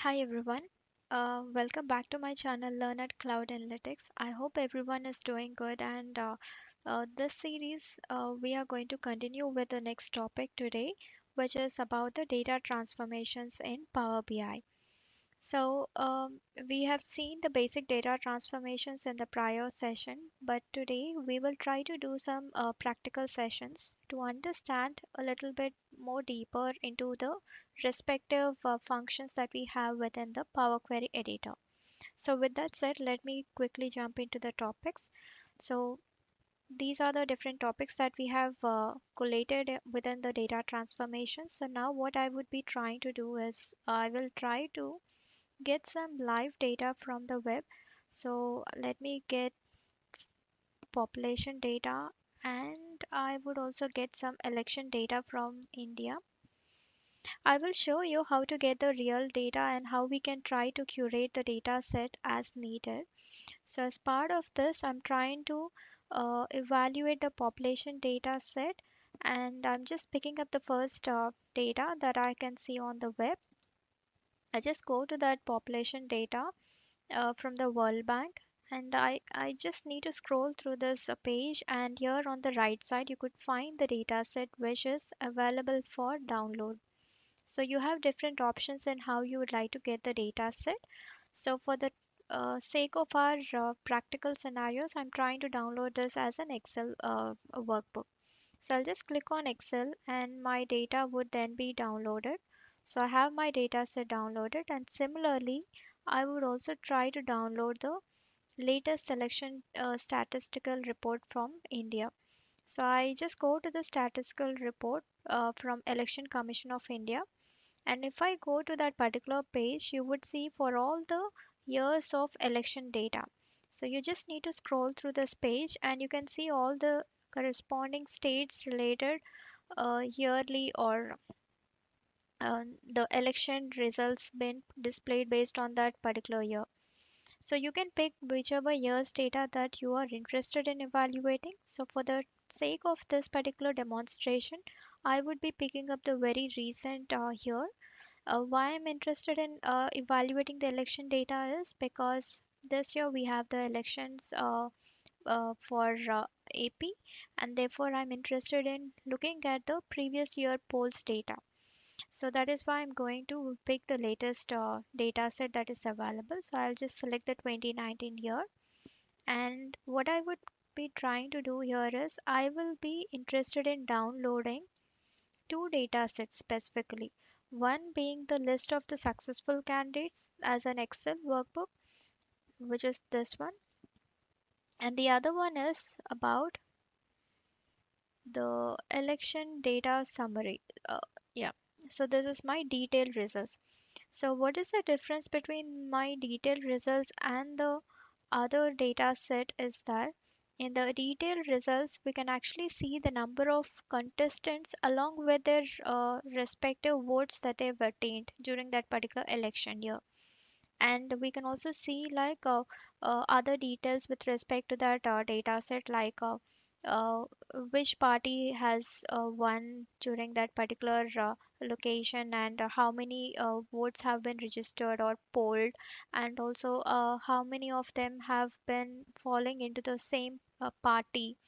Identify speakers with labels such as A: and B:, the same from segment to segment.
A: Hi everyone. Welcome back to my channel Learn at Cloud Analytics. I hope everyone is doing good and this series we are going to continue with the next topic today, which is about the data transformations in Power BI. So, we have seen the basic data transformations in the prior session, but today we will try to do some practical sessions to understand a little bit more deeper into the respective functions that we have within the Power Query editor. So, with that said, let me quickly jump into the topics. So, these are the different topics that we have collated within the data transformation. So, now what I would be trying to do is I will try to get some live data from the web. So let me get population data and I would also get some election data from India. I will show you how to get the real data and how we can try to curate the data set as needed. So as part of this, I'm trying to evaluate the population data set and I'm just picking up the first data that I can see on the web. I just go to that population data from the World Bank. And I just need to scroll through this page, and here on the right side, you could find the data set which is available for download. So you have different options in how you would like to get the data set. So for the sake of our practical scenarios, I'm trying to download this as an Excel workbook. So I'll just click on Excel and my data would then be downloaded. So I have my data set downloaded and similarly, I would also try to download the latest election statistical report from India. So I just go to the statistical report from Election Commission of India, and if I go to that particular page, you would see for all the years of election data. So you just need to scroll through this page and you can see all the corresponding states related yearly or the election results been displayed based on that particular year. So you can pick whichever year's data that you are interested in evaluating. So for the sake of this particular demonstration, I would be picking up the very recent year. Why I'm interested in evaluating the election data is because this year we have the elections for AP, and therefore I'm interested in looking at the previous year polls data. So that is why I'm going to pick the latest data set that is available. So I'll just select the 2019 year. And what I would be trying to do here is I will be interested in downloading two data sets specifically. One being the list of the successful candidates as an Excel workbook, which is this one. And the other one is about the election data summary. Uh, yeah. So this is my detailed results. So what is the difference between my detailed results and the other data set is that in the detailed results we can actually see the number of contestants along with their respective votes that they've attained during that particular election year, and we can also see like other details with respect to that data set like uh, which party has won during that particular location and how many votes have been registered or polled, and also how many of them have been falling into the same party,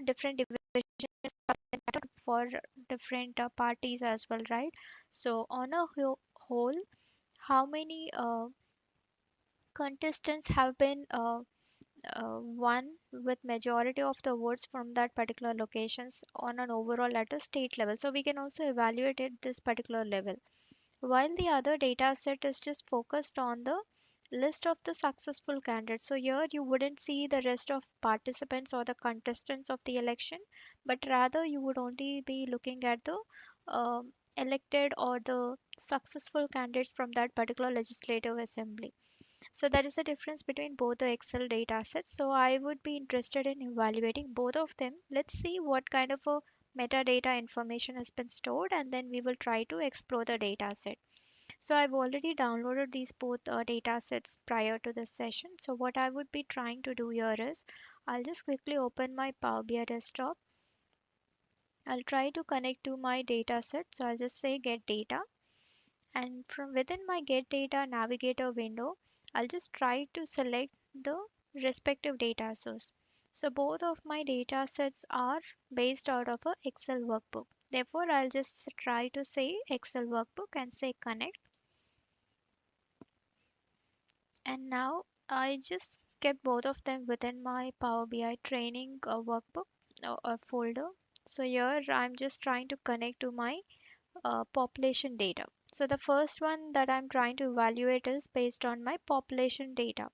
A: different divisions for different parties as well, right? So on a whole, how many contestants have been won with majority of the votes from that particular locations on an overall at a state level, so we can also evaluate at this particular level, while the other data set is just focused on the list of the successful candidates. So here you wouldn't see the rest of participants or the contestants of the election, but rather you would only be looking at the elected or the successful candidates from that particular legislative assembly. So that is the difference between both the Excel data sets. So I would be interested in evaluating both of them. Let's see what kind of a metadata information has been stored and then we will try to explore the data set. So I've already downloaded these both data sets prior to this session. So what I would be trying to do here is I'll just quickly open my Power BI desktop. I'll try to connect to my data set. So I'll just say get data And from within my get data navigator window, I'll just try to select the respective data source. So both of my data sets are based out of a Excel workbook. Therefore, I'll just try to say Excel workbook and say connect. And now I just kept both of them within my Power BI training workbook or folder. So here I'm just trying to connect to my population data. So the first one that I'm trying to evaluate is based on my population data.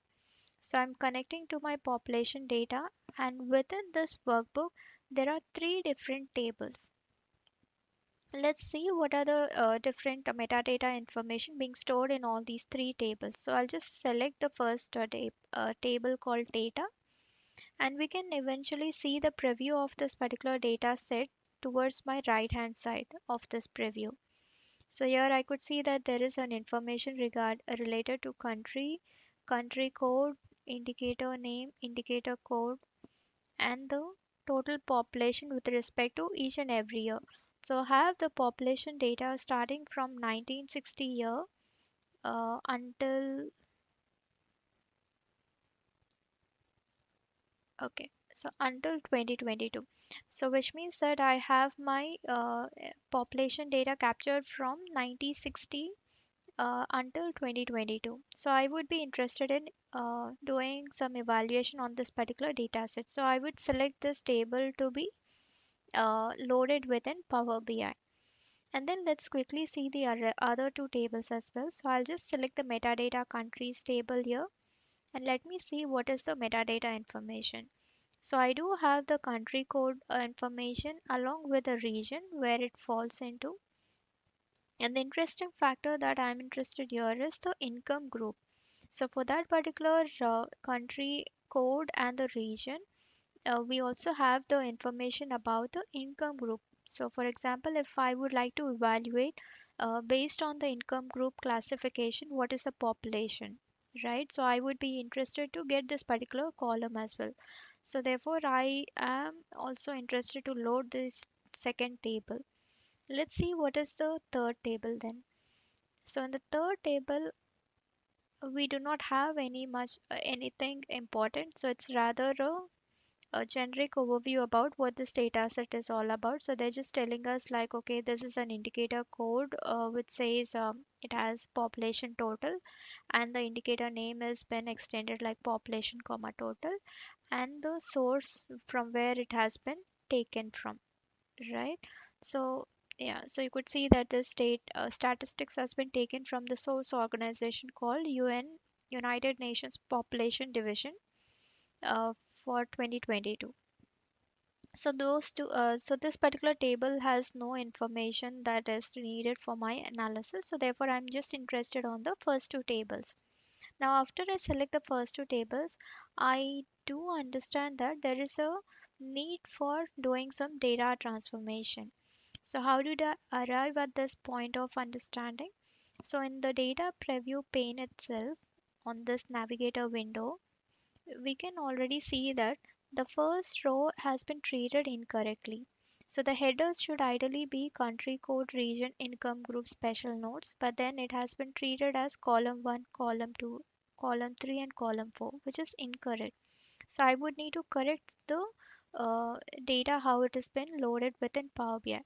A: So I'm connecting to my population data, and within this workbook there are three different tables. Let's see what are the different metadata information being stored in all these three tables. So I'll just select the first table called data, and we can eventually see the preview of this particular data set towards my right hand side of this preview. So here I could see that there is an information related to country, country code, indicator name, indicator code, and the total population with respect to each and every year. So I have the population data starting from 1960 year until okay, so until 2022. So which means that I have my population data captured from 1960 until 2022. So I would be interested in doing some evaluation on this particular data set. So I would select this table to be loaded within Power BI. And then let's quickly see the other two tables as well. So I'll just select the metadata countries table here, and let me see what is the metadata information. So I do have the country code information along with the region where it falls into. And the interesting factor that I'm interested here is the income group. So for that particular country code and the region, we also have the information about the income group. So for example, if I would like to evaluate based on the income group classification, what is the population, right? So I would be interested to get this particular column as well. So therefore, I am also interested to load this second table. Let's see what is the third table then. So in the third table, we do not have anything important. So it's rather a generic overview about what this data set is all about. So they're just telling us like, okay, this is an indicator code which says it has population total, and the indicator name has been extended like population comma total, and the source from where it has been taken from, right? So yeah, so you could see that the state statistics has been taken from the source organization called United Nations Population Division uh, for 2022. So so this particular table has no information that is needed for my analysis. So therefore, I'm just interested on the first two tables. Now, after I select the first two tables, I do understand that there is a need for doing some data transformation. So how did I arrive at this point of understanding? So in the data preview pane itself, on this navigator window, we can already see that the first row has been treated incorrectly. So the headers should ideally be country code region income group special notes, but then it has been treated as column 1, column 2, column 3, and column 4, which is incorrect. So I would need to correct the data how it has been loaded within Power BI.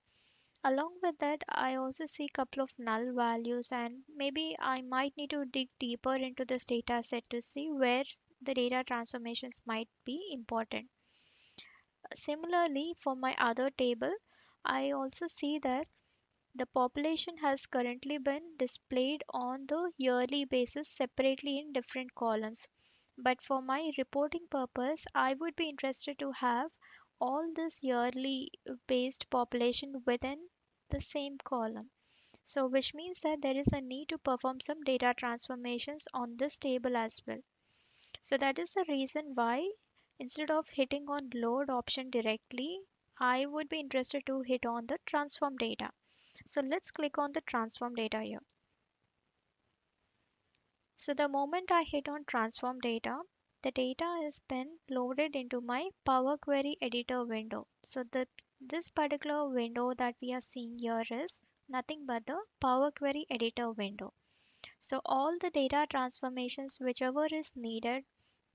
A: Along with that, I also see a couple of null values, and maybe I might need to dig deeper into this data set to see where the data transformations might be important. Similarly, for my other table, I also see that the population has currently been displayed on the yearly basis separately in different columns. But for my reporting purpose, I would be interested to have all this yearly based population within the same column. So, which means that there is a need to perform some data transformations on this table as well. So, that is the reason why instead of hitting on load option directly, I would be interested to hit on the transform data. So let's click on the transform data here. So the moment I hit on transform data, the data has been loaded into my Power Query editor window. So this particular window that we are seeing here is nothing but the Power Query editor window. So all the data transformations whichever is needed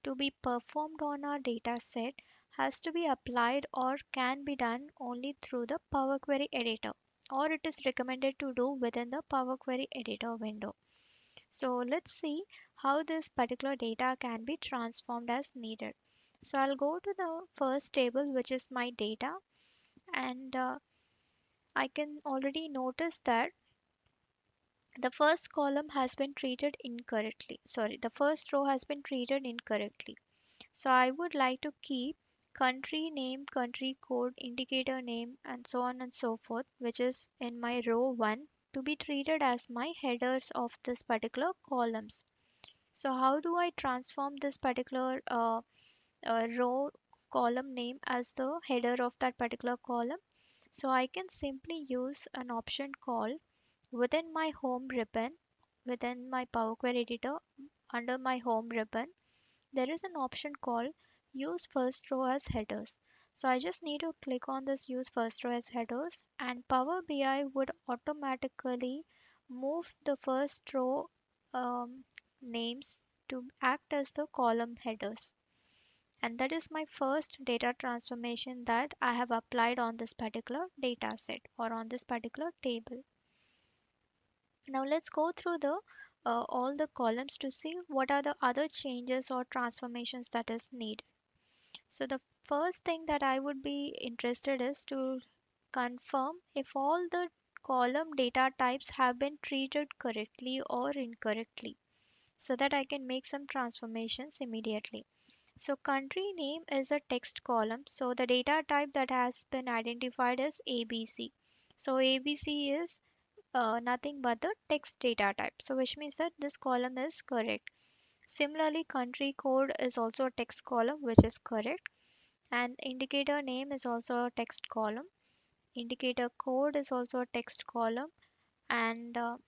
A: to be performed on our data set has to be applied or can be done only through the Power Query editor, or it is recommended to do within the Power Query editor window. So let's see how this particular data can be transformed as needed. So I'll go to the first table, which is my data, and I can already notice that the first column has been treated incorrectly. Sorry, the first row has been treated incorrectly. So I would like to keep country name, country code, indicator name, and so on and so forth, which is in my row 1, to be treated as my headers of this particular columns. So how do I transform this particular row column name as the header of that particular column? So I can simply use an option called within my home ribbon, within my Power Query editor, under my home ribbon, there is an option called use first row as headers. So I just need to click on this use first row as headers, and Power BI would automatically move the first row um, names to act as the column headers. And that is my first data transformation that I have applied on this particular data set or on this particular table. Now let's go through the all the columns to see what are the other changes or transformations that is needed. So the first thing that I would be interested is to confirm if all the column data types have been treated correctly or incorrectly, so that I can make some transformations immediately. So country name is a text column. So the data type that has been identified is ABC. So ABC is nothing but the text data type. So which means that this column is correct. Similarly, country code is also a text column, which is correct. And indicator name is also a text column. Indicator code is also a text column. And the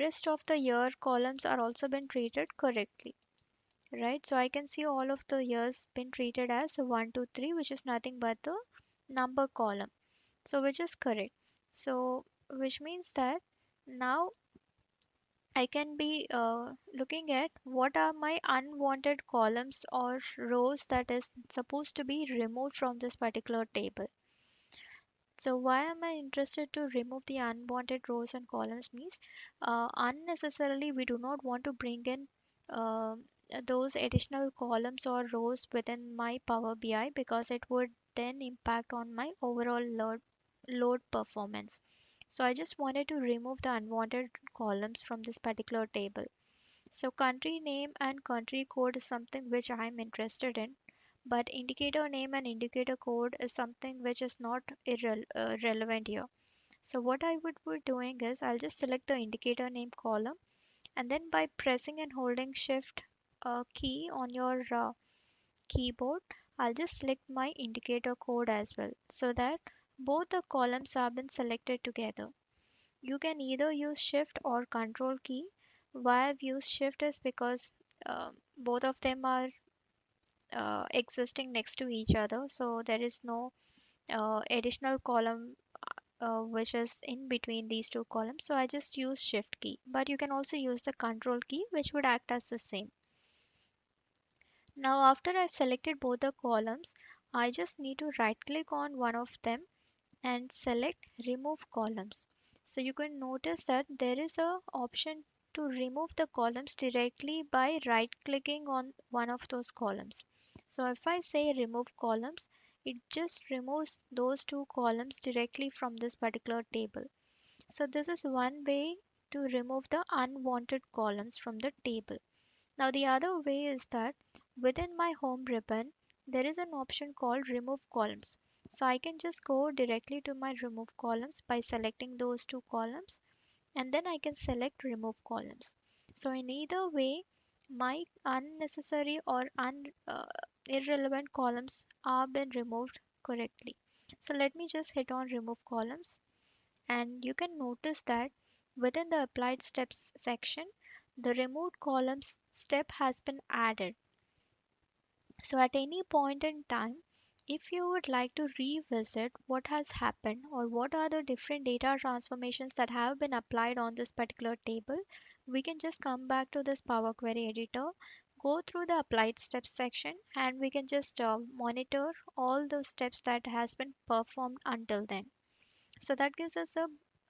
A: rest of the year columns are also been treated correctly. Right, so I can see all of the years been treated as 1 2 3, which is nothing but the number column, so which is correct. So which means that now I can be looking at what are my unwanted columns or rows that is supposed to be removed from this particular table. So why am I interested to remove the unwanted rows and columns means unnecessarily we do not want to bring in uh, those additional columns or rows within my Power BI because it would then impact on my overall load performance. So I just wanted to remove the unwanted columns from this particular table. So country name and country code is something which I am interested in, but indicator name and indicator code is something which is not relevant here. So what I would be doing is I'll just select the indicator name column, and then by pressing and holding shift key on your keyboard, I'll just select my indicator code as well so that both the columns have been selected together. You can either use shift or control key. Why I've used shift is because both of them are existing next to each other, so there is no additional column which is in between these two columns. So I just use shift key, but you can also use the control key, which would act as the same. Now, after I've selected both the columns, I just need to right click on one of them and select remove columns. So you can notice that there is a option to remove the columns directly by right clicking on one of those columns. So if I say remove columns, it just removes those two columns directly from this particular table. So this is one way to remove the unwanted columns from the table. Now the other way is that within my home ribbon, there is an option called remove columns. So I can just go directly to my remove columns by selecting those two columns, and then I can select remove columns. So in either way, my unnecessary or irrelevant columns are been removed correctly. So let me just hit on remove columns, and you can notice that within the applied steps section, the removed columns step has been added. So at any point in time, If you would like to revisit what has happened or what are the different data transformations that have been applied on this particular table, we can just come back to this Power Query editor, go through the applied steps section, and we can just monitor all the steps that has been performed until then. So that gives us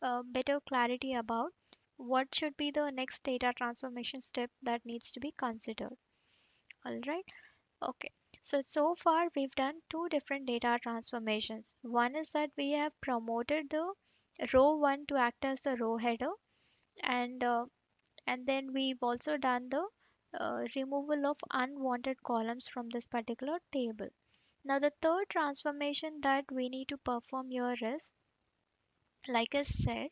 A: a better clarity about what should be the next data transformation step that needs to be considered. All right. Okay. So far we've done two different data transformations. One is that we have promoted the row one to act as the row header, and and then we've also done the removal of unwanted columns from this particular table. Now the third transformation that we need to perform here is, like I said,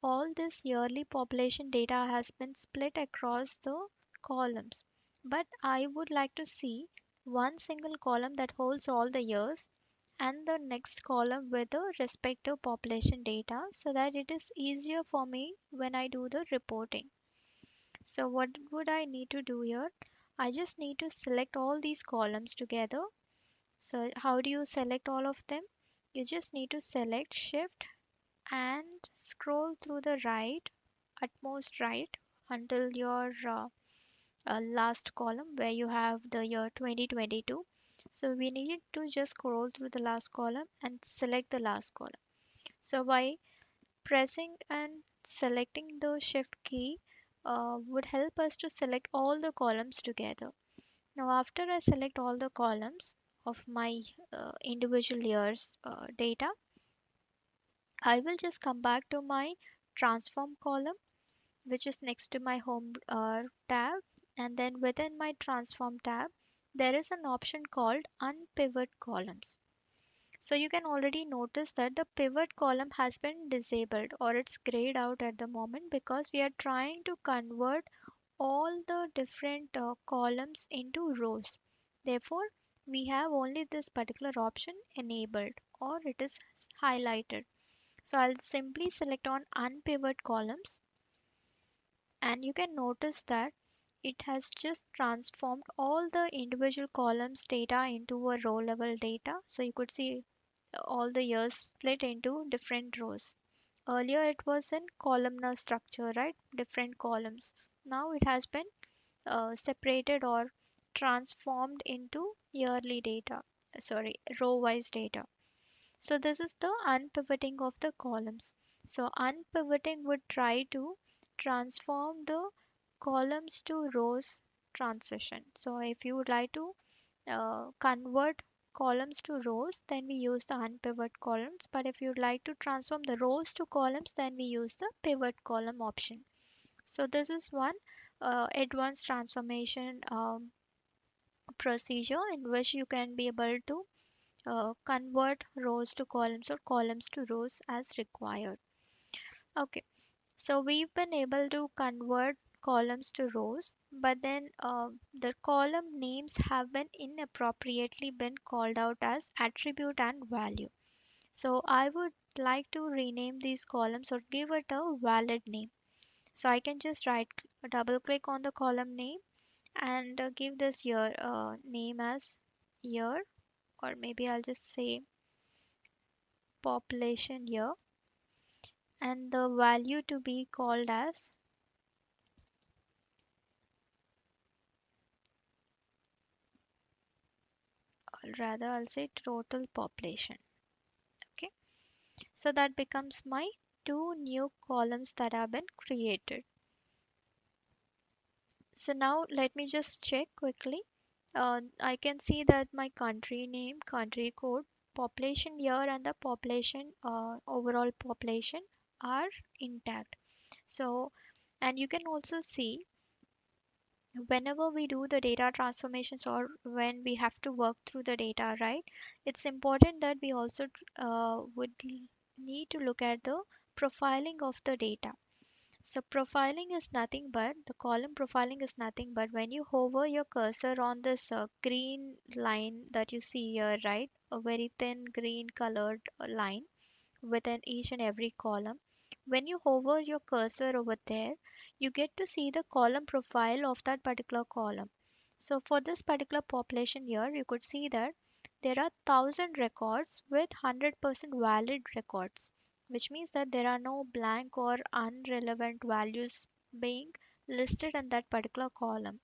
A: all this yearly population data has been split across the columns. But I would like to see one single column that holds all the years and the next column with the respective population data so that it is easier for me when I do the reporting. So what would I need to do here? I just need to select all these columns together. So how do you select all of them? You just need to select shift and scroll through the right, utmost right, until your last column where you have the year 2022. So we need to just scroll through the last column and select the last column. So by pressing and selecting the shift key would help us to select all the columns together. Now after I select all the columns of my individual years data, I will just come back to my transform column, which is next to my home tab. And then within my transform tab, there is an option called unpivot columns. So you can already notice that the pivot column has been disabled or it's grayed out at the moment because we are trying to convert all the different columns into rows. Therefore, we have only this particular option enabled or it is highlighted. So I'll simply select on unpivot columns, and you can notice that it has just transformed all the individual columns data into a row level data. So you could see all the years split into different rows. Earlier it was in columnar structure, right? Different columns. Now it has been separated or transformed into yearly data. Sorry, row wise data. So this is the unpivoting of the columns. So unpivoting would try to transform the columns to rows transition. So if you would like to convert columns to rows, then we use the unpivot columns. But if you'd like to transform the rows to columns, then we use the pivot column option. So this is one advanced transformation procedure in which you can be able to convert rows to columns or columns to rows as required. Okay, so we've been able to convert columns to rows, but then the column names have been inappropriately been called out as attribute and value. So I would like to rename these columns or give it a valid name. So I can just double click on the column name and give this year name as year, or maybe I'll just say population year, and the value to be called as, or rather I'll say total population. Okay, so that becomes my two new columns that have been created. So now let me just check quickly. I can see that my country name, country code, population year, and the population overall population are intact. So, and you can also see whenever we do the data transformations or when we have to work through the data, right, it's important that we also need to look at the profiling of the data. So profiling is nothing but the column profiling is nothing but when you hover your cursor on this green line that you see here, right, a very thin green colored line within each and every column. When you hover your cursor over there, you get to see the column profile of that particular column. So for this particular population here, you could see that there are 1,000 records with 100% valid records, which means that there are no blank or unrelevant values being listed in that particular column.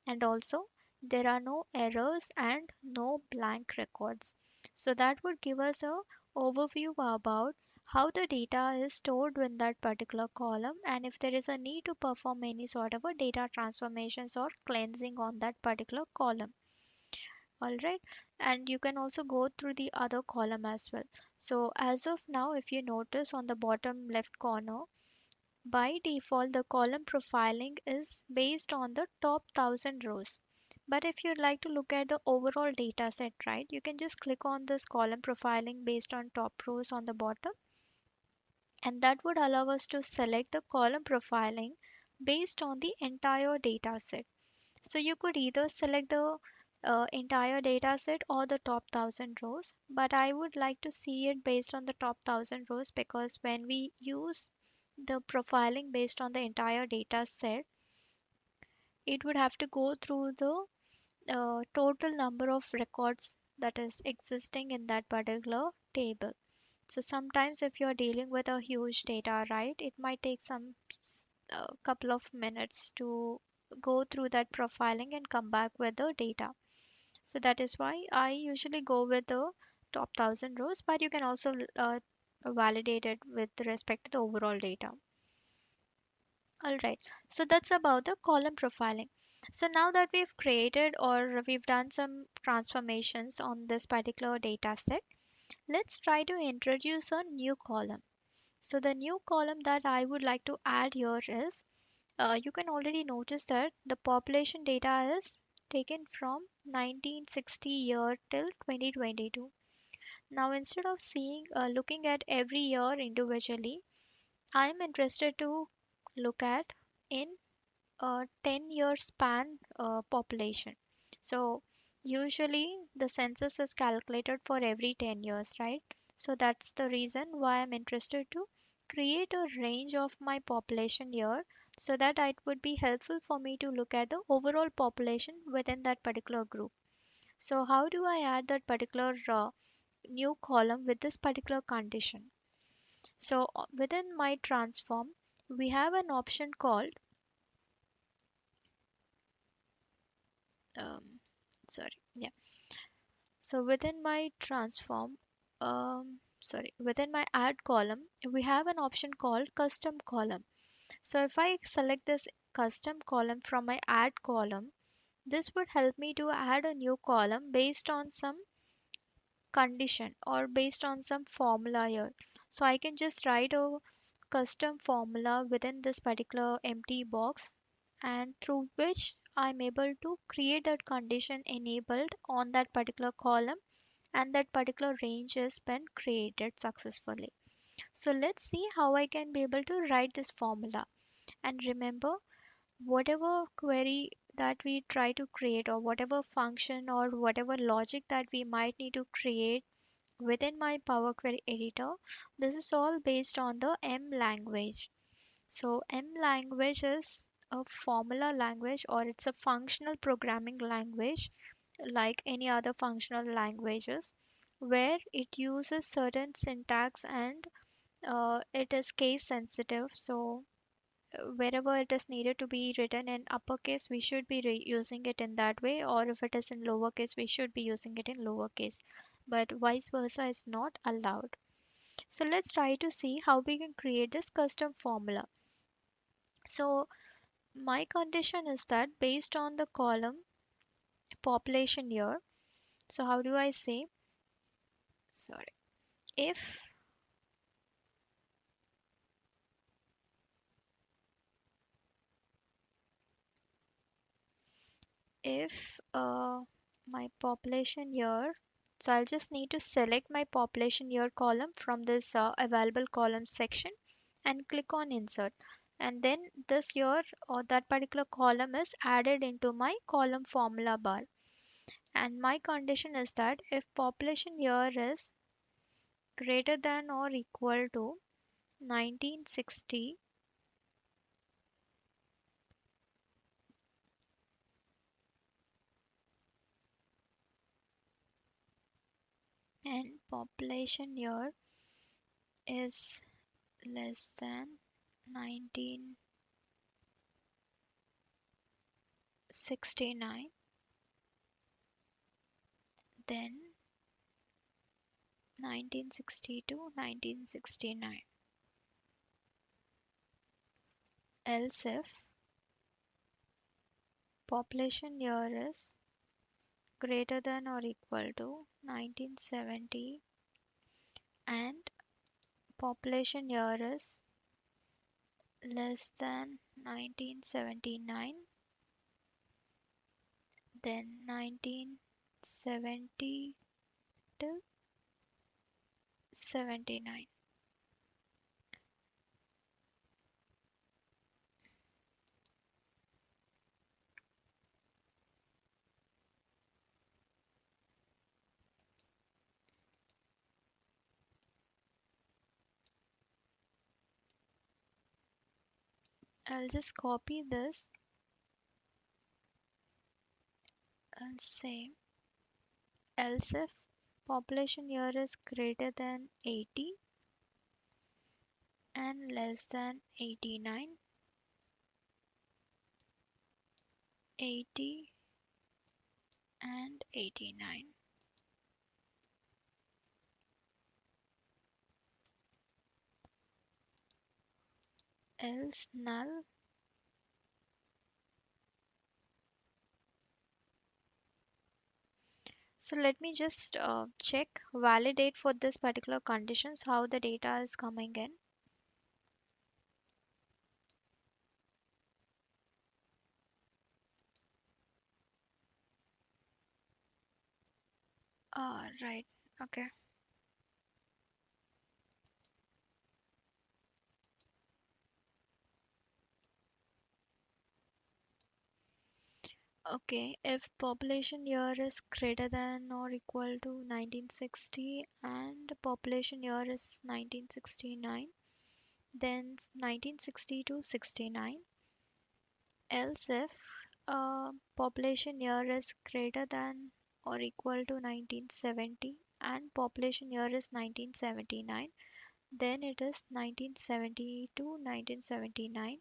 A: And also, there are no errors and no blank records. So that would give us a overview about how the data is stored in that particular column, and if there is a need to perform any sort of a data transformations or cleansing on that particular column. All right, and you can also go through the other column as well. So as of now, if you notice on the bottom left corner, by default, the column profiling is based on the top 1,000 rows. But if you'd like to look at the overall data set, right, you can just click on this column profiling based on top rows on the bottom, and that would allow us to select the column profiling based on the entire data set. So you could either select the entire data set or the top 1,000 rows, but I would like to see it based on the top 1,000 rows because when we use the profiling based on the entire data set, it would have to go through the total number of records that is existing in that particular table. So sometimes if you're dealing with a huge data, right, it might take some couple of minutes to go through that profiling and come back with the data. So that is why I usually go with the top 1,000 rows, but you can also validate it with respect to the overall data. All right, so that's about the column profiling. So now that we've created or we've done some transformations on this particular data set, let's try to introduce a new column. So the new column that I would like to add here is, you can already notice that the population data is taken from 1960 year till 2022. Now instead of looking at every year individually, I am interested to look at in a 10-year span population. So usually the census is calculated for every 10 years, right? So that's the reason why I'm interested to create a range of my population here so that it would be helpful for me to look at the overall population within that particular group. So how do I add that particular new column with this particular condition? So within my transform, we have an option called um, sorry, yeah. So within my transform, within my add column, we have an option called custom column. So if I select this custom column from my add column, this would help me to add a new column based on some condition or based on some formula here. So I can just write a custom formula within this particular empty box, and through which I'm able to create that condition enabled on that particular column, and that particular range has been created successfully. So let's see how I can be able to write this formula. And remember, whatever query that we try to create, or whatever function or whatever logic that we might need to create within my Power Query editor, this is all based on the M language. So M language is a formula language, or it's a functional programming language like any other functional languages, where it uses certain syntax, and it is case sensitive. So wherever it is needed to be written in uppercase, we should be using it in that way, or if it is in lowercase, we should be using it in lowercase, but vice versa is not allowed. So let's try to see how we can create this custom formula. So my condition is that based on the column population here, so how do I say, sorry, if my population year, so I'll just need to select my population year column from this available column section and click on insert, and then this year or that particular column is added into my column formula bar. And my condition is that if population year is greater than or equal to 1960, and population year is less than 1969, then 1962, 1969. Else if population year is greater than or equal to 1970 and population year is less than 1979, then 1970 till 79. I'll just copy this and say else if population year is greater than 80 and less than 89, 80 and 89. Else null. So let me just check, validate for this particular conditions how the data is coming in. Right. Okay. Okay. If population year is greater than or equal to 1960 and population year is 1969, then 1960 to 69. Else if population year is greater than or equal to 1970 and population year is 1979, then it is 1970 to 1979.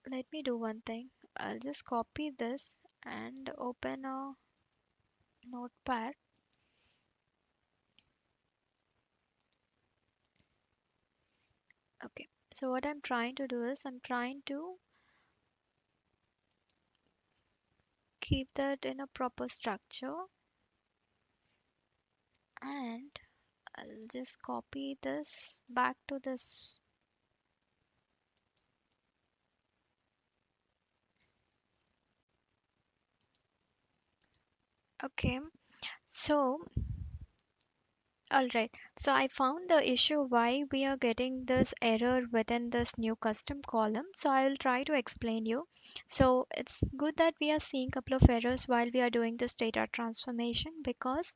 A: Let me do one thing. I'll just copy this and open a notepad. Okay. So what I'm trying to do is I'm trying to keep that in a proper structure, and I'll just copy this back to this. Okay. So all right. So I found the issue why we are getting this error within this new custom column. So I will try to explain you. So it's good that we are seeing couple of errors while we are doing this data transformation, because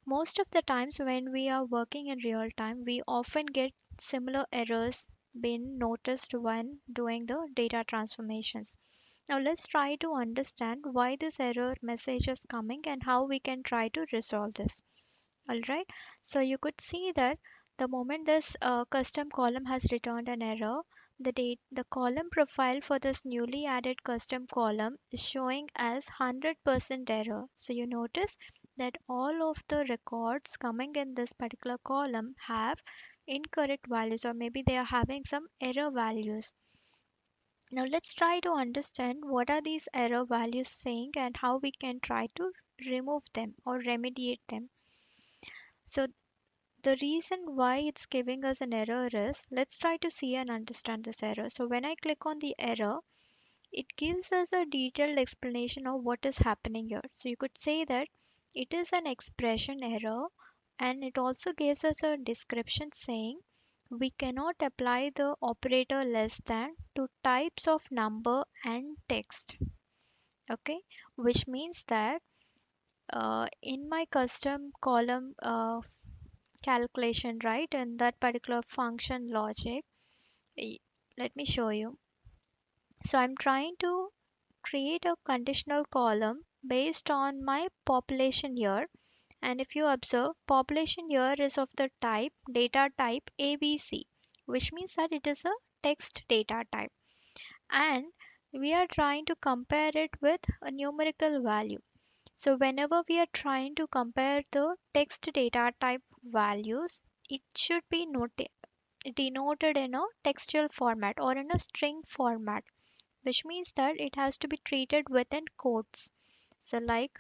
A: most of the times when we are working in real time, we often get similar errors being noticed when doing the data transformations. Now let's try to understand why this error message is coming and how we can try to resolve this. All right. So you could see that the moment this custom column has returned an error, the column profile for this newly added custom column is showing as 100% error. So you notice that all of the records coming in this particular column have incorrect values, or maybe they are having some error values. Now let's try to understand what are these error values saying and how we can try to remove them or remediate them. So the reason why it's giving us an error is, let's try to see and understand this error. So when I click on the error, it gives us a detailed explanation of what is happening here. So you could say that it is an expression error, and it also gives us a description saying we cannot apply the operator less than to types of number and text. Okay, which means that in my custom column calculation, right, and that particular function logic, y- let me show you. So I'm trying to create a conditional column based on my population year. And if you observe, population year is of the type data type ABC, which means that it is a text data type. And we are trying to compare it with a numerical value. So whenever we are trying to compare the text data type values, it should be denoted in a textual format or in a string format, which means that it has to be treated within quotes. So like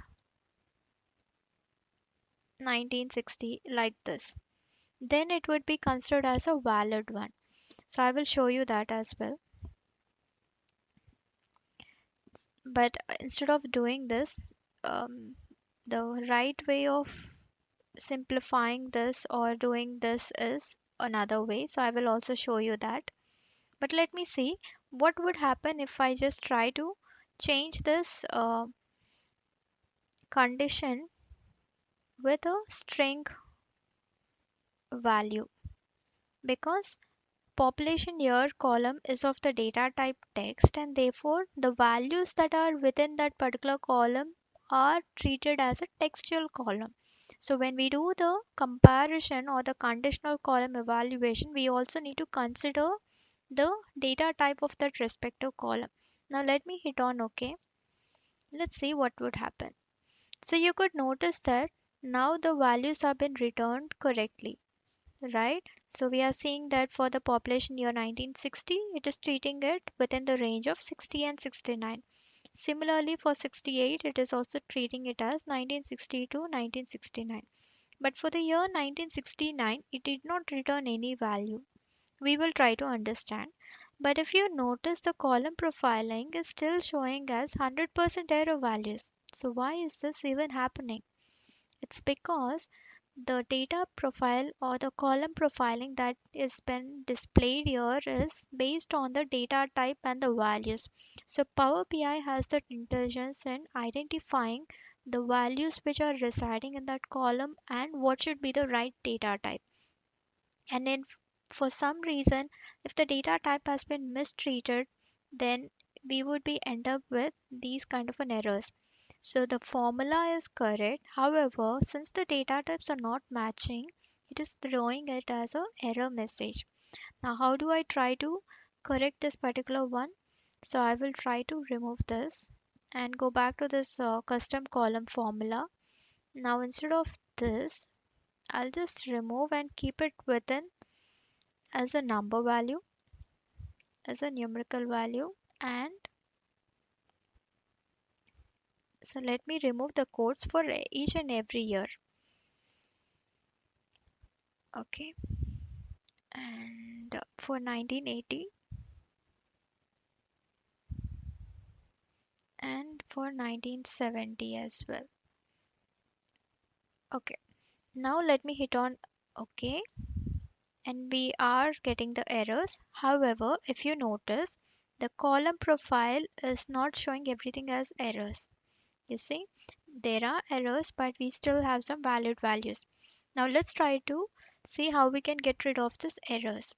A: 1960, like this. Then it would be considered as a valid one. So I will show you that as well. But instead of doing this, um, the right way of simplifying this or doing this is another way. So I will also show you that. But let me see what would happen if I just try to change this condition with a string value, because population year column is of the data type text, and therefore the values that are within that particular column are treated as a textual column. So when we do the comparison or the conditional column evaluation, we also need to consider the data type of that respective column. Now let me hit on OK. Let's see what would happen. So you could notice that now the values have been returned correctly, right? So we are seeing that for the population year 1960, it is treating it within the range of 60 and 69. Similarly, for 68, it is also treating it as 1960 to 1969. But for the year 1969, it did not return any value. We will try to understand. But if you notice, the column profiling is still showing as 100% error values. So why is this even happening? It's because the data profile or the column profiling that is been displayed here is based on the data type and the values. So Power BI has that intelligence in identifying the values which are residing in that column and what should be the right data type. And then for some reason, if the data type has been mistreated, then we would be end up with these kind of an errors. So the formula is correct. However, since the data types are not matching, it is throwing it as a error message. Now, how do I try to correct this particular one? So I will try to remove this and go back to this custom column formula. Now, instead of this, I'll just remove and keep it within as a number value, as a numerical value. And so let me remove the codes for each and every year. Okay. And for 1980 and for 1970 as well. Okay, now let me hit on OK, and we are getting the errors. However, if you notice, the column profile is not showing everything as errors. You see, there are errors, but we still have some valid values. Now let's try to see how we can get rid of these errors.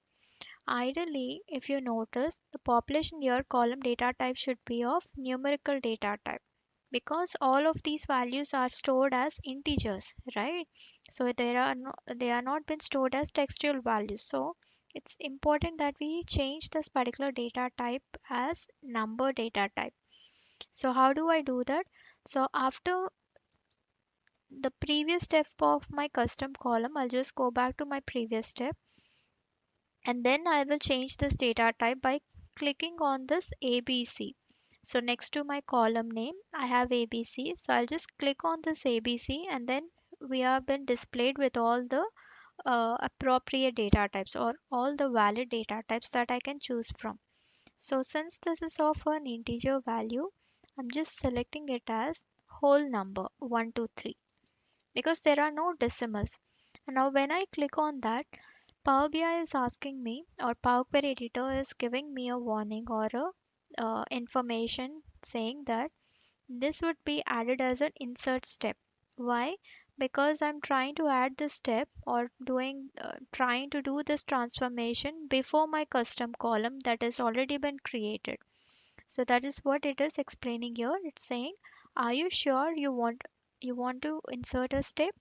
A: Ideally, if you notice, the population year column data type should be of numerical data type, because all of these values are stored as integers, right? So they are not been stored as textual values. So it's important that we change this particular data type as number data type. So how do I do that? So after the previous step of my custom column, I'll just go back to my previous step, and then I will change this data type by clicking on this ABC. So next to my column name, I have ABC. So I'll just click on this ABC, and then we have been displayed with all the appropriate data types or all the valid data types that I can choose from. So since this is of an integer value, I'm just selecting it as whole number 1, 2, 3, because there are no decimals. And now when I click on that, Power BI is asking me, or Power Query Editor is giving me a warning or a information saying that this would be added as an insert step. Why? Because I'm trying to add this step or trying to do this transformation before my custom column that has already been created. So that is what it is explaining here. It's saying, are you sure you want to insert a step?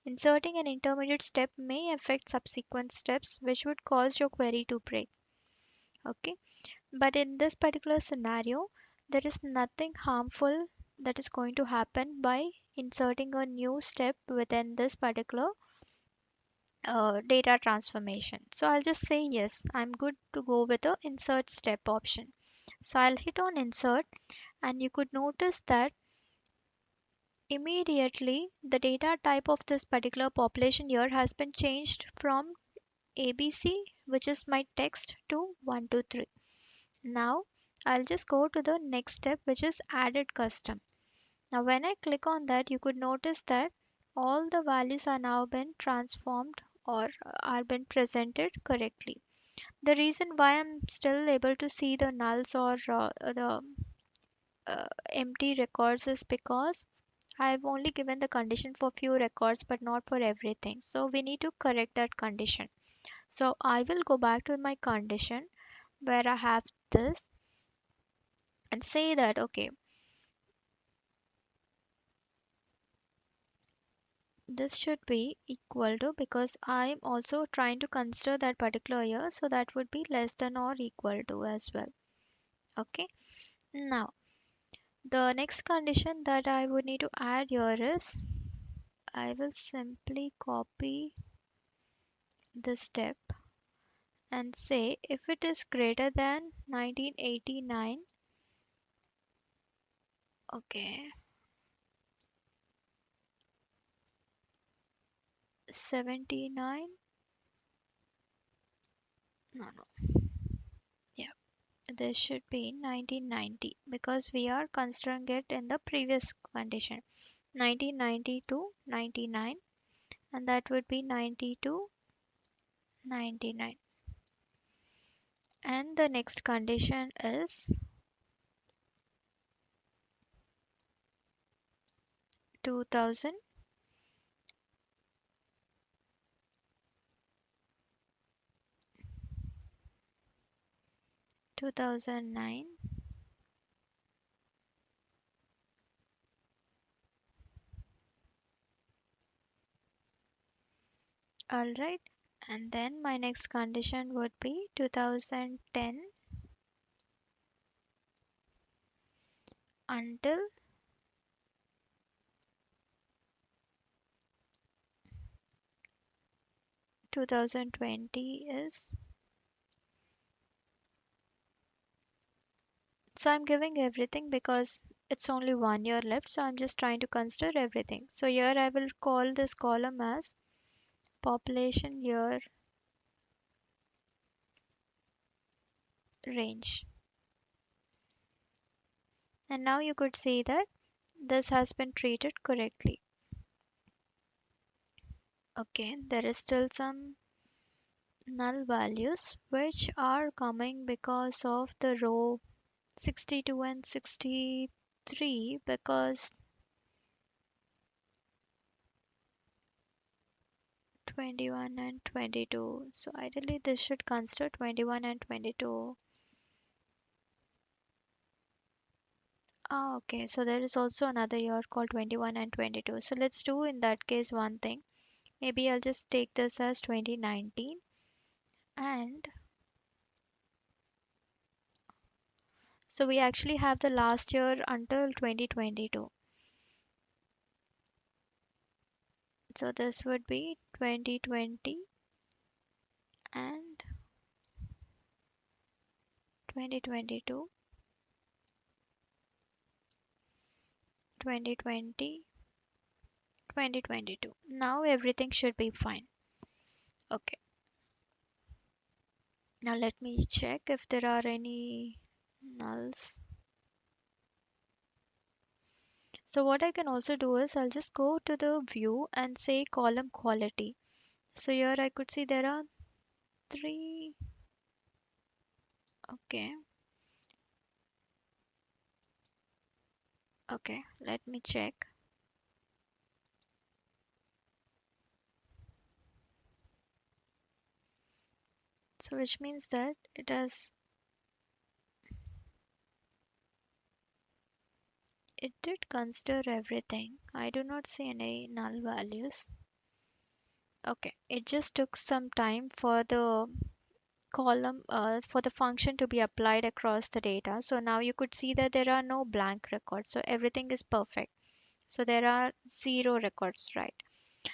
A: Inserting an intermediate step may affect subsequent steps, which would cause your query to break. Okay, but in this particular scenario, there is nothing harmful that is going to happen by inserting a new step within this particular data transformation. So I'll just say yes, I'm good to go with the insert step option. So I'll hit on insert, and you could notice that immediately the data type of this particular population here has been changed from ABC, which is my text, to 1 to 3. Now I'll just go to the next step, which is added custom. Now when I click on that, you could notice that all the values are now been transformed or are been presented correctly. The reason why I'm still able to see the nulls or the empty records is because I've only given the condition for few records but not for everything. So we need to correct that condition. So I will go back to my condition where I have this and say that okay, this should be equal to, because I'm also trying to consider that particular year, so that would be less than or equal to as well. Okay, now the next condition that I would need to add here is I will simply copy this step and say if it is greater than 1989. Okay, 79. No, no, yeah, this should be 1990 because we are considering it in the previous condition. 1990 to 99, and that would be 90 to 99. And the next condition is 2000, 2009. All right, and then my next condition would be 2010 until 2020 is. So I'm giving everything because it's only 1 year left, so I'm just trying to consider everything. So here I will call this column as population year range. And now you could see that this has been treated correctly. Okay, there is still some null values which are coming because of the row 62 and 63, because 21 and 22. So ideally this should consider 21 and 22. Ah, okay, so there is also another year called 21 and 22. So let's do in that case one thing. Maybe I'll just take this as 2019, and so we actually have the last year until 2022. So this would be 2020 and 2022, 2020, 2022. Now everything should be fine. Okay, now let me check if there are any nulls. So what I can also do is I'll just go to the view and say column quality. So here I could see there are three. Okay, okay, let me check. So which means that it has it did consider everything. I do not see any null values. Okay, it just took some time for the column for the function to be applied across the data. So now you could see that there are no blank records. So everything is perfect. So there are zero records, right?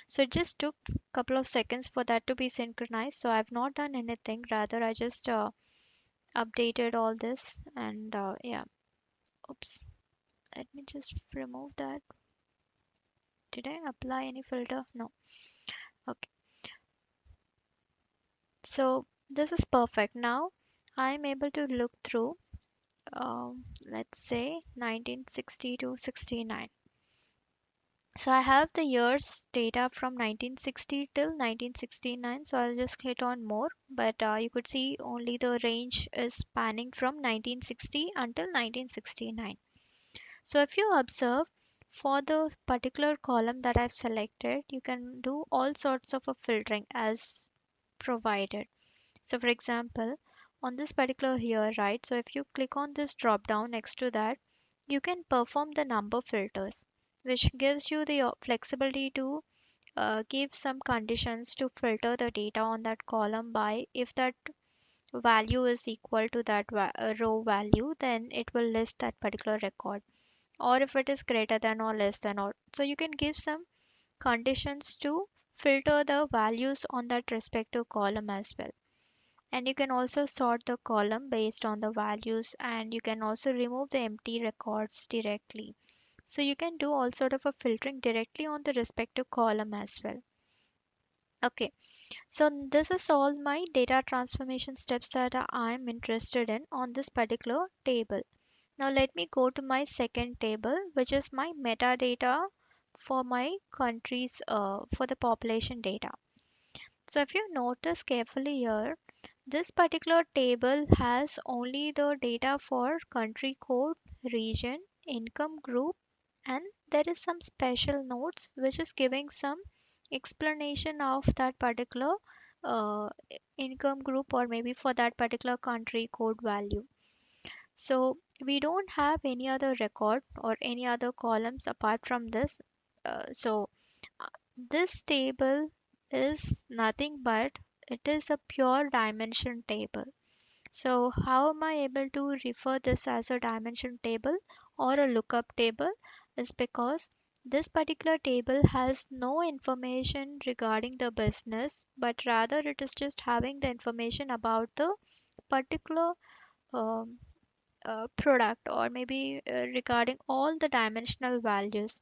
A: So it just took a couple of seconds for that to be synchronized. So I've not done anything. Rather, I just updated all this and yeah. Oops. Let me just remove that. Did I apply any filter? No. Okay. So this is perfect. Now I'm able to look through, let's say 1960 to 69. So I have the years data from 1960 till 1969. So I'll just hit on more, but you could see only the range is spanning from 1960 until 1969. So if you observe for the particular column that I've selected, you can do all sorts of a filtering as provided. So for example, on this particular here, right? So if you click on this drop down next to that, you can perform the number filters, which gives you the flexibility to give some conditions to filter the data on that column by if that value is equal to that row value, then it will list that particular record. Or if it is greater than or less than or. So you can give some conditions to filter the values on that respective column as well. And you can also sort the column based on the values, and you can also remove the empty records directly. So you can do all sort of a filtering directly on the respective column as well. Okay, so this is all my data transformation steps that I'm interested in on this particular table. Now let me go to my second table, which is my metadata for my countries for the population data. So if you notice carefully here, this particular table has only the data for country code, region, income group, and there is some special notes which is giving some explanation of that particular uh, income group or maybe for that particular country code value. So we don't have any other record or any other columns apart from this. So this table is nothing but it is a pure dimension table. So how am I able to refer this as a dimension table or a lookup table is because this particular table has no information regarding the business, but rather it is just having the information about the particular um, product or maybe regarding all the dimensional values.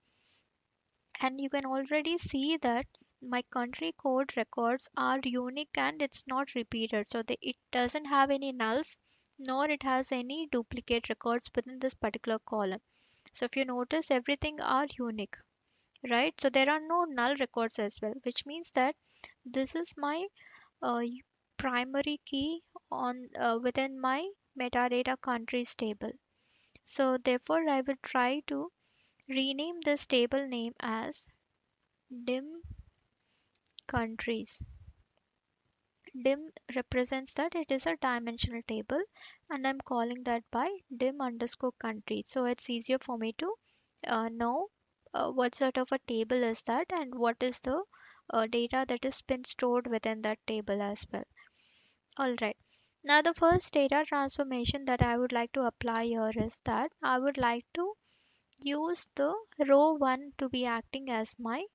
A: And you can already see that my country code records are unique and it's not repeated. So it doesn't have any nulls nor it has any duplicate records within this particular column. So if you notice everything are unique, right? So there are no null records as well, which means that this is my uh, primary key on within my metadata countries table. So therefore I will try to rename this table name as dim countries. Dim represents that it is a dimensional table and I'm calling that by dim underscore country. So it's easier for me to know what sort of a table is that and what is the data that is been stored within that table as well. Alright. Now the first data transformation that I would like to apply here is that I would like to use the row 1 to be acting as my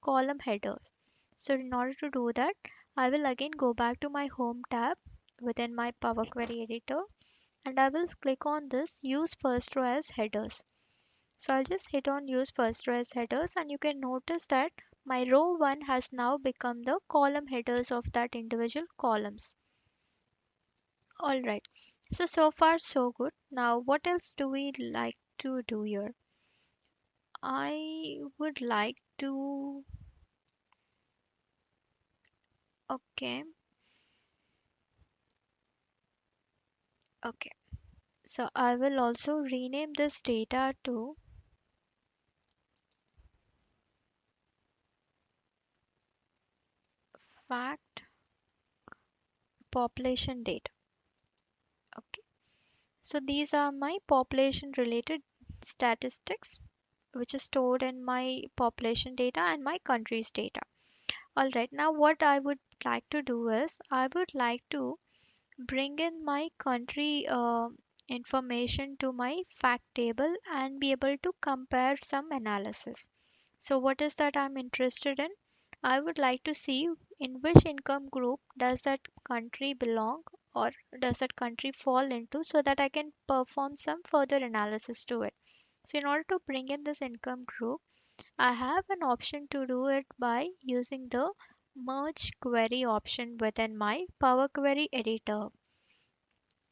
A: column headers. So in order to do that, I will again go back to my home tab within my Power Query editor and I will click on this use first row as headers. So I'll just hit on use first row as headers and you can notice that my row 1 has now become the column headers of that individual columns. Alright, so far so good. Now what else do we like to do here? I would like to. Okay, okay. So I will also rename this data to fact population data. Okay. So these are my population related. statistics, which is stored in my population data and my country's data. All right, now what I would like to do is I would like to bring in my country information to my fact table and be able to compare some analysis. So, what is that I'm interested in? I would like to see in which income group does that country belong or does that country fall into so that I can perform some further analysis to it. So, in order to bring in this income group, I have an option to do it by using the merge query option within my Power Query editor.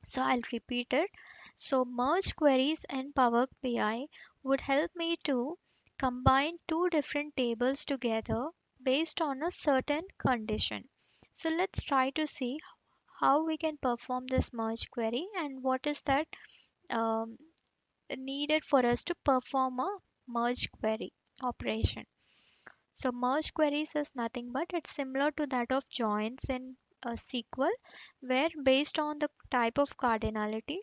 A: So I'll repeat it. So merge queries in Power BI would help me to combine two different tables together based on a certain condition. So let's try to see how we can perform this merge query and what is that um, needed for us to perform a merge query operation. So merge queries is nothing but it's similar to that of joins in a SQL, where based on the type of cardinality,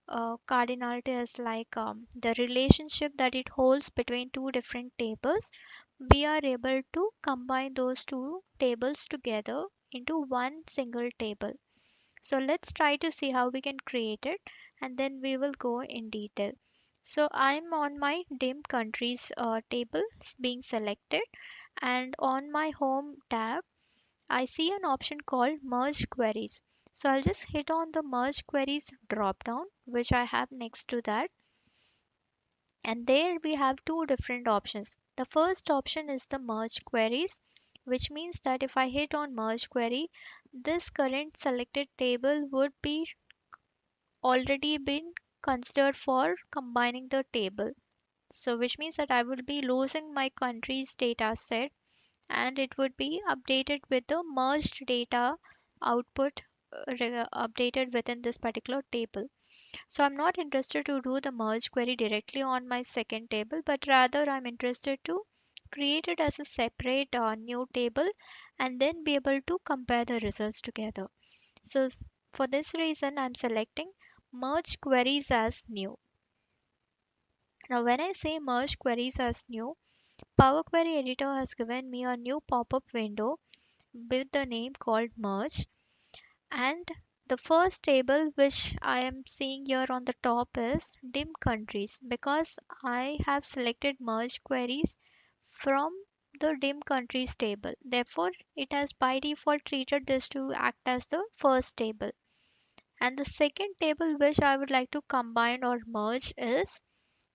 A: cardinality is like the relationship that it holds between two different tables. We are able to combine those two tables together into one single table. So let's try to see how we can create it and then we will go in detail. So I'm on my dim countries table being selected, and on my home tab I see an option called merge queries. So I'll just hit on the merge queries drop down, which I have next to that. And there we have two different options. The first option is the merge queries, which means that if I hit on merge query, this current selected table would be already been considered for combining the table. So which means that I will be losing my country's data set and it would be updated with the merged data output updated within this particular table. So I'm not interested to do the merge query directly on my second table, but rather I'm interested to create it as a separate new table and then be able to compare the results together. So for this reason, I'm selecting merge queries as new. Now when I say merge queries as new, Power Query Editor has given me a new pop-up window with the name called merge, and the first table which I am seeing here on the top is dim countries because I have selected merge queries from the dim countries table. Therefore, it has by default treated this to act as the first table. And the second table which I would like to combine or merge is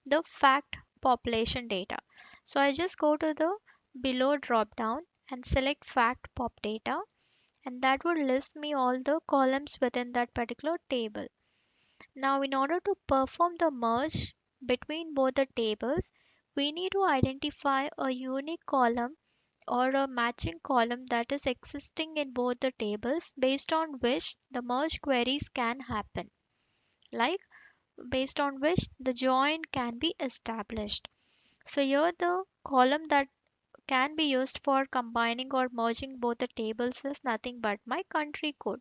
A: the fact population data. So I just go to the below drop down and select fact pop data, and that would list me all the columns within that particular table. Now, in order to perform the merge between both the tables, we need to identify a unique column or a matching column that is existing in both the tables based on which the merge queries can happen, like based on which the join can be established. So here the column that can be used for combining or merging both the tables is nothing but my country code.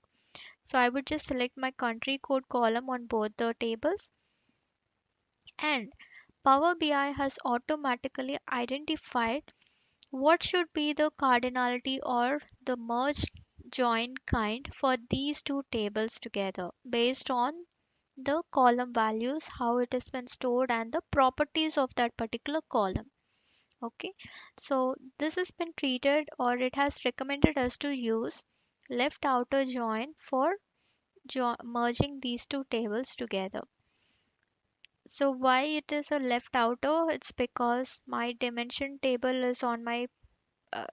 A: So I would just select my country code column on both the tables, and Power BI has automatically identified what should be the cardinality or the merge join kind for these two tables together based on the column values, how it has been stored, and the properties of that particular column. Okay, so this has been treated or it has recommended us to use left outer join for merging these two tables together. So why it is a left outer? It's because my dimension table is on my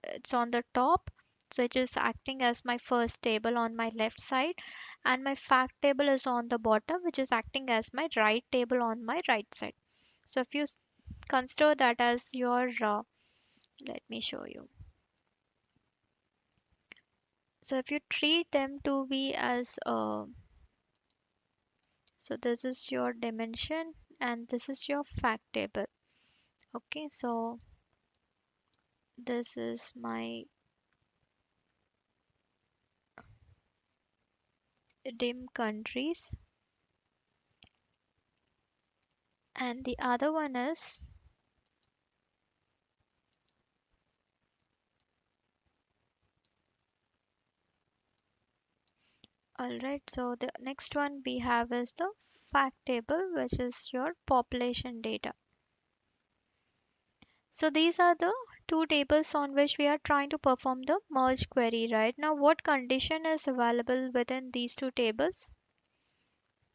A: it's on the top, so it is acting as my first table on my left side, and my fact table is on the bottom, which is acting as my right table on my right side. So if you consider that as your let me show you. So if you treat them to be as so this is your dimension and this is your fact table. Okay, so this is my dim countries And the other one is, alright, so the next one we have is the fact table, which is your population data. So these are the two tables on which we are trying to perform the merge query. Right now, what condition is available within these two tables,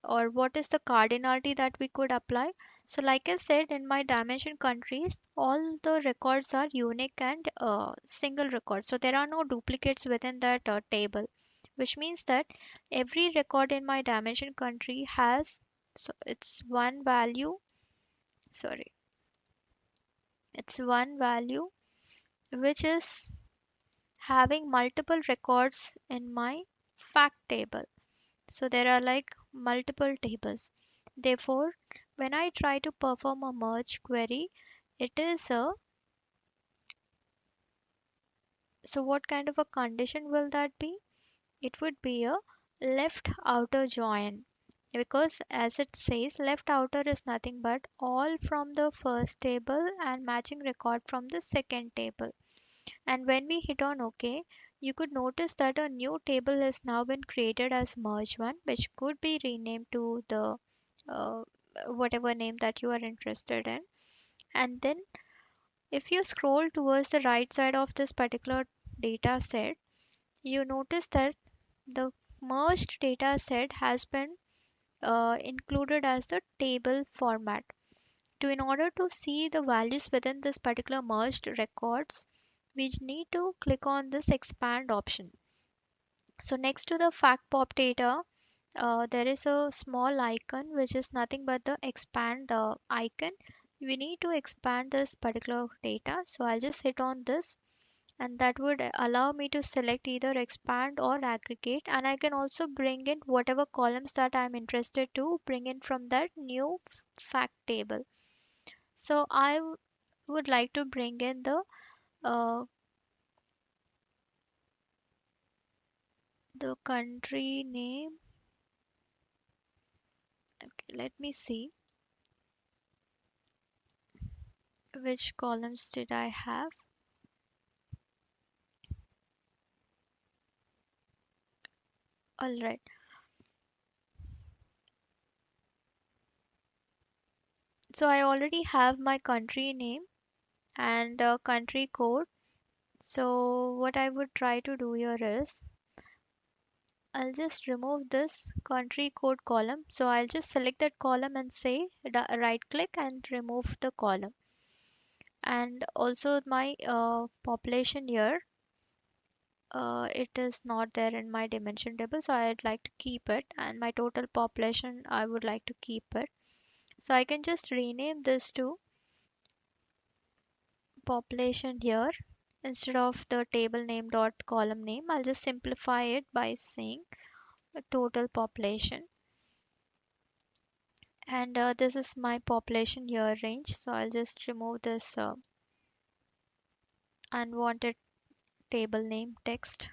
A: or what is the cardinality that we could apply? So like I said, in my dimension countries, all the records are unique and single record, so there are no duplicates within that table, which means that every record in my dimension country has, so it's one value, sorry, it's one value which is having multiple records in my fact table. So there are like multiple tables. Therefore, when I try to perform a merge query, it is a, so what kind of a condition will that be? It would be a left outer join, because as it says, left outer is nothing but all from the first table and matching record from the second table. And when we hit on OK, you could notice that a new table has now been created as merge one, which could be renamed to the uh, whatever name that you are interested in. And then if you scroll towards the right side of this particular data set, you notice that the merged data set has been included as the table format. To in order to see the values within this particular merged records, we need to click on this expand option. So next to the fact pop data, there is a small icon which is nothing but the expand icon. We need to expand this particular data. So I'll just hit on this, and that would allow me to select either expand or aggregate, and I can also bring in whatever columns that I'm interested to bring in from that new fact table. So would like to bring in the country name. Okay, let me see which columns did I have. All right. So I already have my country name and country code. So what I would try to do here is I'll just remove this country code column. So I'll just select that column and say right click and remove the column. And also my population here, it is not there in my dimension table, so I'd like to keep it, and my total population I would like to keep it. So I can just rename this to population here. Instead of the table name dot column name, I'll just simplify it by saying the total population. And this is my population year range, so I'll just remove this unwanted table name text,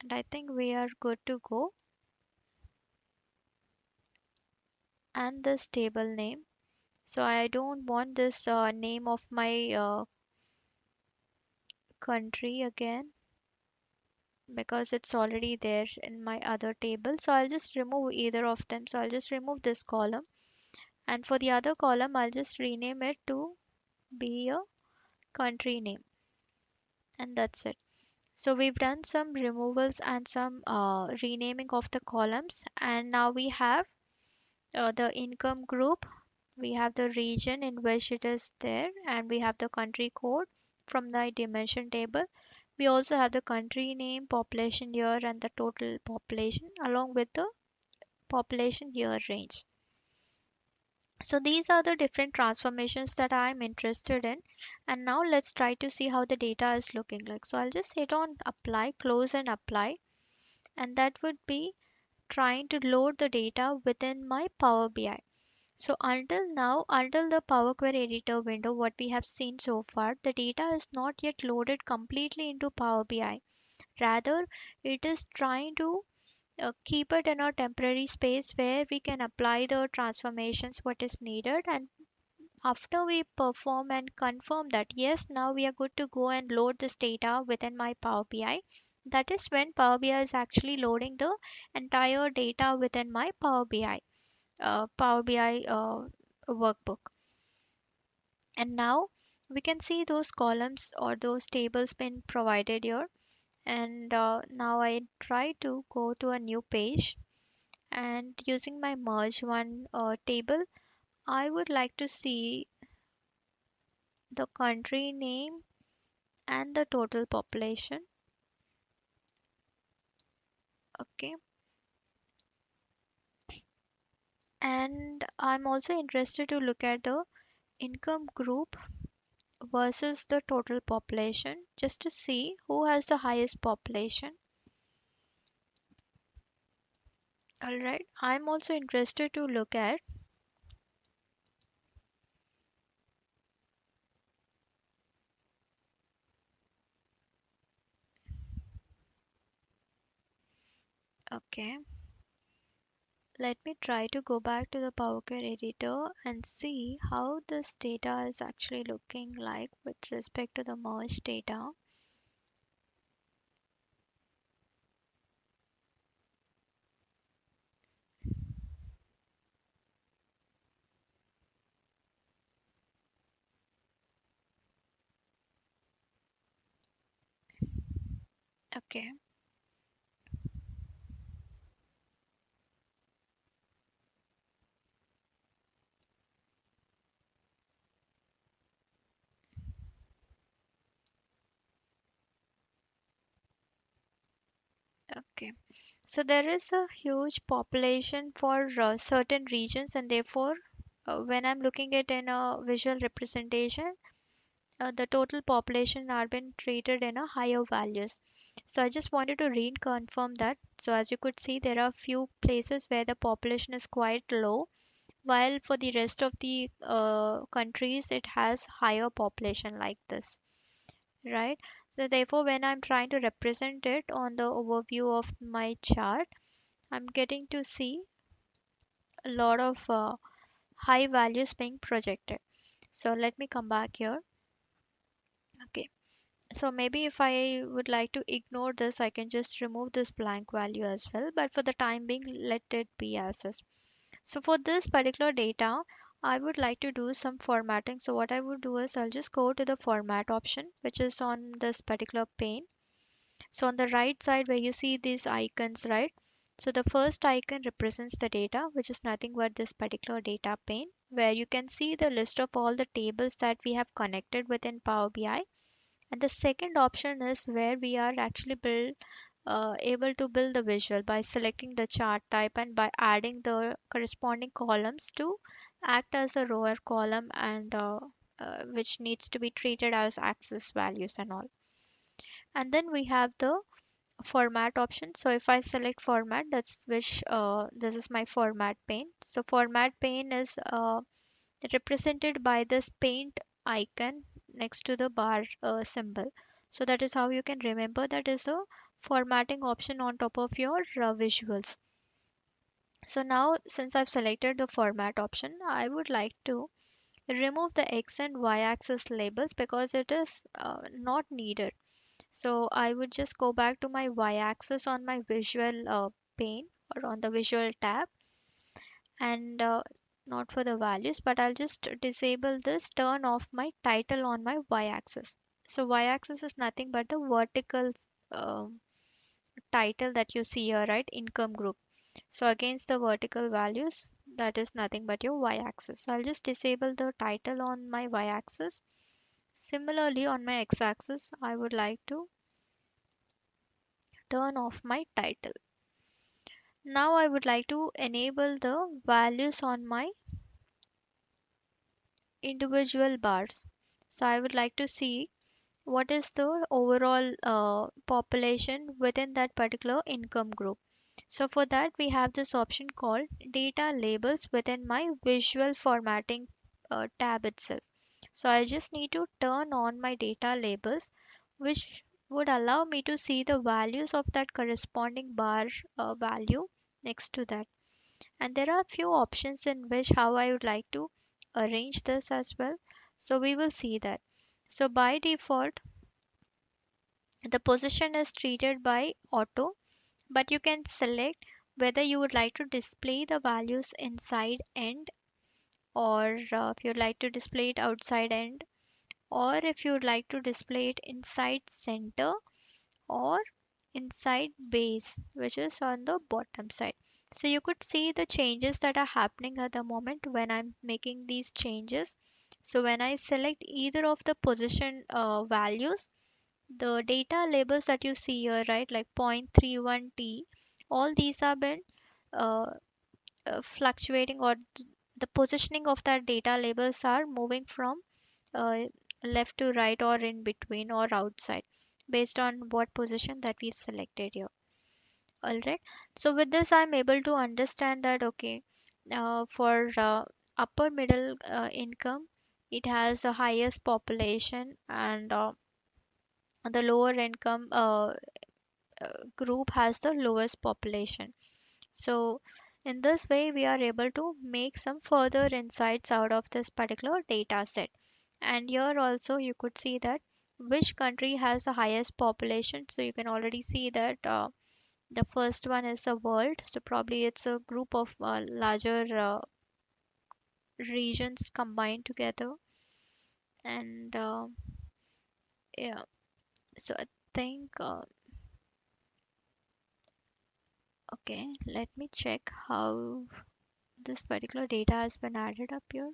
A: and I think we are good to go. And this table name, so I don't want this name of my country again, because it's already there in my other table, so I'll just remove either of them. So I'll just remove this column, and for the other column I'll just rename it to be a country name, and that's it. So we've done some removals and some renaming of the columns, and now we have the income group, we have the region in which it is there, and we have the country code from the dimension table. We also have the country name, population year, and the total population along with the population year range. So these are the different transformations that I'm interested in. And now let's try to see how the data is looking like. So I'll just hit on apply, close and apply. And that would be trying to load the data within my Power BI. So until now, until the Power Query Editor window, what we have seen so far, the data is not yet loaded completely into Power BI. Rather, it is trying to keep it in a temporary space where we can apply the transformations what is needed, and after we perform and confirm that yes, now we are good to go and load this data within my Power BI, that is when Power BI is actually loading the entire data within my Power BI workbook. And now we can see those columns or those tables been provided here. And now I try to go to a new page, and using my merge one table, I would like to see the country name and the total population. Okay, and I'm also interested to look at the income group versus the total population just to see who has the highest population. All right, I'm also interested to look at, okay, let me try to go back to the Power Query editor and see how this data is actually looking like with respect to the merged data. Okay, okay. So there is a huge population for certain regions, and therefore, when I'm looking at in a visual representation, the total population are been treated in a higher values. So I just wanted to reconfirm that. So as you could see, there are few places where the population is quite low, while for the rest of the countries it has higher population like this, right? So therefore, when I'm trying to represent it on the overview of my chart, I'm getting to see a lot of high values being projected. So let me come back here. Okay. So maybe if I would like to ignore this, I can just remove this blank value as well. But for the time being, let it be as is. So for this particular data, I would like to do some formatting. So what I would do is I'll just go to the format option, which is on this particular pane. So on the right side where you see these icons, right? So the first icon represents the data, which is nothing but this particular data pane, where you can see the list of all the tables that we have connected within Power BI. And the second option is where we are actually able to build the visual by selecting the chart type and by adding the corresponding columns to act as a row or column, and which needs to be treated as axis values and all. And then we have the format option. So if I select format, that's which this is my format pane. So format pane is represented by this paint icon next to the bar symbol. So that is how you can remember that is a formatting option on top of your visuals. So now since I've selected the format option, I would like to remove the x and y axis labels because it is not needed. So I would just go back to my y-axis on my visual pane or on the visual tab, and not for the values, but I'll just disable this turn off my title on my y-axis. So y-axis is nothing but the vertical um title that you see here, right? Income group. So against the vertical values, that is nothing but your y-axis. So I'll just disable the title on my y-axis. Similarly, on my x-axis, I would like to turn off my title. Now I would like to enable the values on my individual bars. So I would like to see what is the overall population within that particular income group. So for that we have this option called data labels within my visual formatting tab itself. So I just need to turn on my data labels, which would allow me to see the values of that corresponding bar value next to that. And there are few options in which how I would like to arrange this as well. So we will see that. So by default, the position is treated by auto, but you can select whether you would like to display the values inside end, or if you'd like to display it outside end, or if you would like to display it inside center, or inside base, which is on the bottom side. So you could see the changes that are happening at the moment when I'm making these changes. So when I select either of the position values, the data labels that you see here, right, like 0.31t, all these have been uh, fluctuating, or the positioning of that data labels are moving from uh, left to right, or in between, or outside, based on what position that we've selected here. All right. So with this, I'm able to understand that okay, for upper middle income, it has the highest population, and the lower income group has the lowest population. So in this way, we are able to make some further insights out of this particular data set. And here also you could see that which country has the highest population. So you can already see that the first one is the world. So probably it's a group of larger regions combined together. And yeah, so I think okay, let me check how this particular data has been added up here.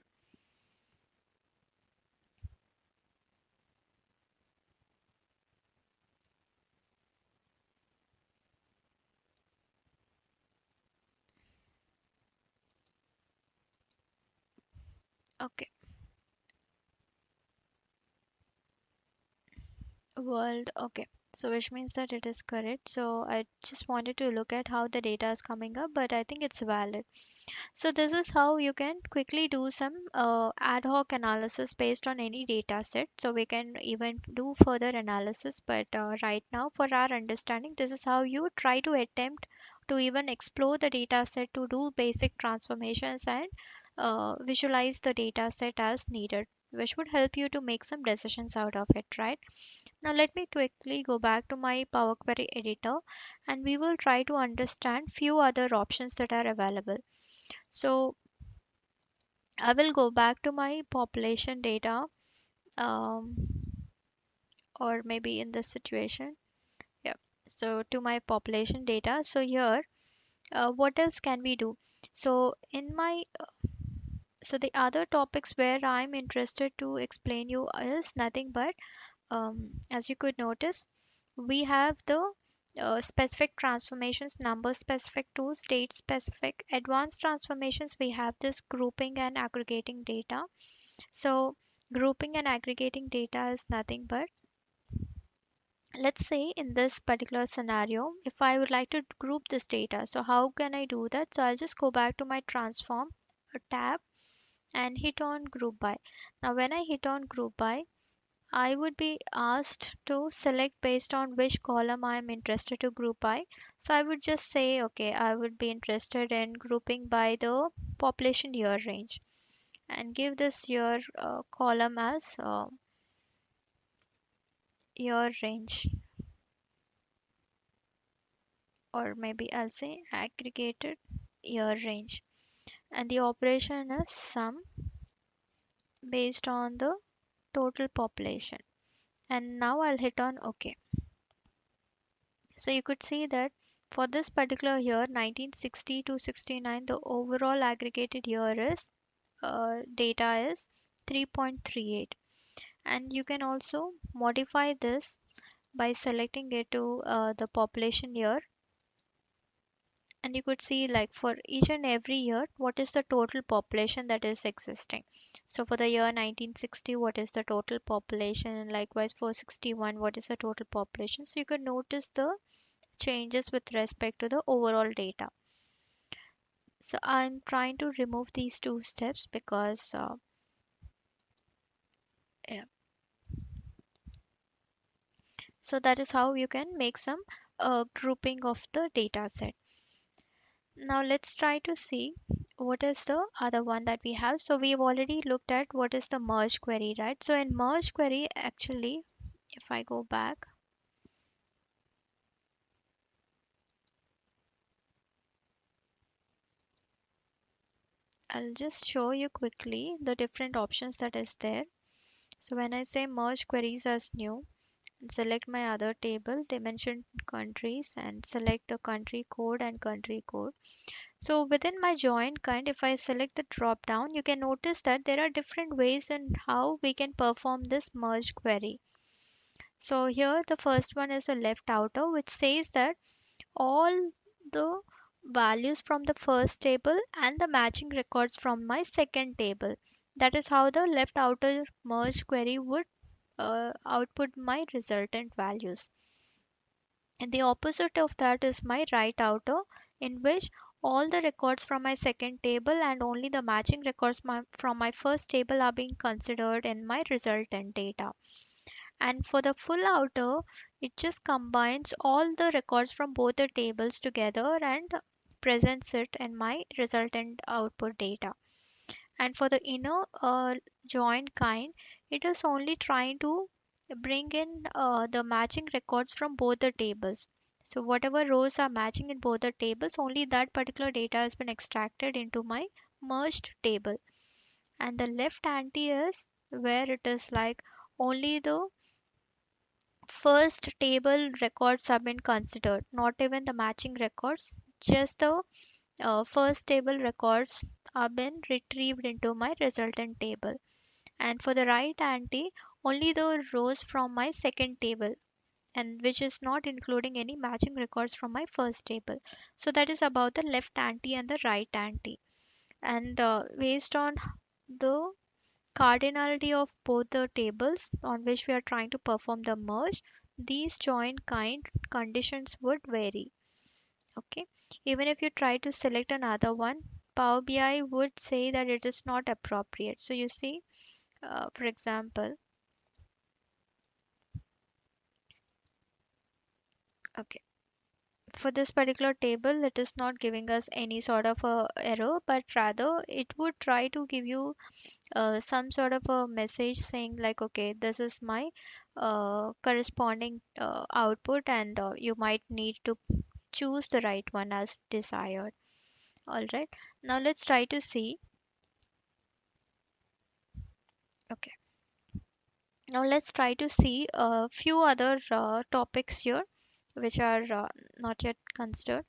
A: Okay, world. Okay, so which means that it is correct. So I just wanted to look at how the data is coming up, but I think it's valid. So this is how you can quickly do some ad hoc analysis based on any data set. So we can even do further analysis, but right now for our understanding, this is how you try to attempt to even explore the data set to do basic transformations and visualize the data set as needed, which would help you to make some decisions out of it, right? Now let me quickly go back to my Power Query editor, and we will try to understand few other options that are available. So I will go back to my population data, um, or maybe in this situation. Yeah. So to my population data. So here, what else can we do? So in my so the other topics where I'm interested to explain you is nothing but as you could notice, we have the specific transformations, number specific to state specific, advanced transformations. We have this grouping and aggregating data. So grouping and aggregating data is nothing but, let's say in this particular scenario, if I would like to group this data, so how can I do that? So I'll just go back to my transform tab and hit on group by. Now when I hit on group by, I would be asked to select based on which column I am interested to group by. So I would just say, okay, I would be interested in grouping by the population year range, and give this year column as year range, or maybe I'll say aggregated year range. And the operation is sum based on the total population. And now I'll hit on OK. So you could see that for this particular year, 1960 to 69, the overall aggregated year is data is 3.38. And you can also modify this by selecting it to the population year, and you could see like for each and every year what is the total population that is existing. So for the year 1960, what is the total population, and likewise for 61, what is the total population. So you could notice the changes with respect to the overall data. So I'm trying to remove these two steps because yeah. So that is how you can make some grouping of the data set. Now let's try to see what is the other one that we have. So we've already looked at what is the merge query, right? So in merge query, actually, if I go back, I'll just show you quickly the different options that is there. So when I say merge queries as new, select my other table, dimension countries, and select the country code and country code. So within my join kind, if I select the drop down, you can notice that there are different ways in how we can perform this merge query. So here the first one is a left outer, which says that all the values from the first table and the matching records from my second table. That is how the left outer merge query would output my resultant values. And the opposite of that is my right outer, in which all the records from my second table and only the matching records from my first table are being considered in my resultant data. And for the full outer, it just combines all the records from both the tables together and presents it in my resultant output data. And for the inner join kind, it is only trying to bring in the matching records from both the tables. So whatever rows are matching in both the tables, only that particular data has been extracted into my merged table. And the left anti is where it is like only the first table records have been considered, not even the matching records, just the first table records have been retrieved into my resultant table. And for the right anti, only the rows from my second table, and which is not including any matching records from my first table. So that is about the left anti and the right anti. And based on the cardinality of both the tables on which we are trying to perform the merge, these join kind conditions would vary. Okay, even if you try to select another one, Power BI would say that it is not appropriate. So you see, for example, okay, for this particular table, it is not giving us any sort of a error, but rather it would try to give you some sort of a message saying like, okay, this is my corresponding output, and you might need to choose the right one as desired. All right, now let's try to see. Okay, now let's try to see a few other topics here which are not yet considered.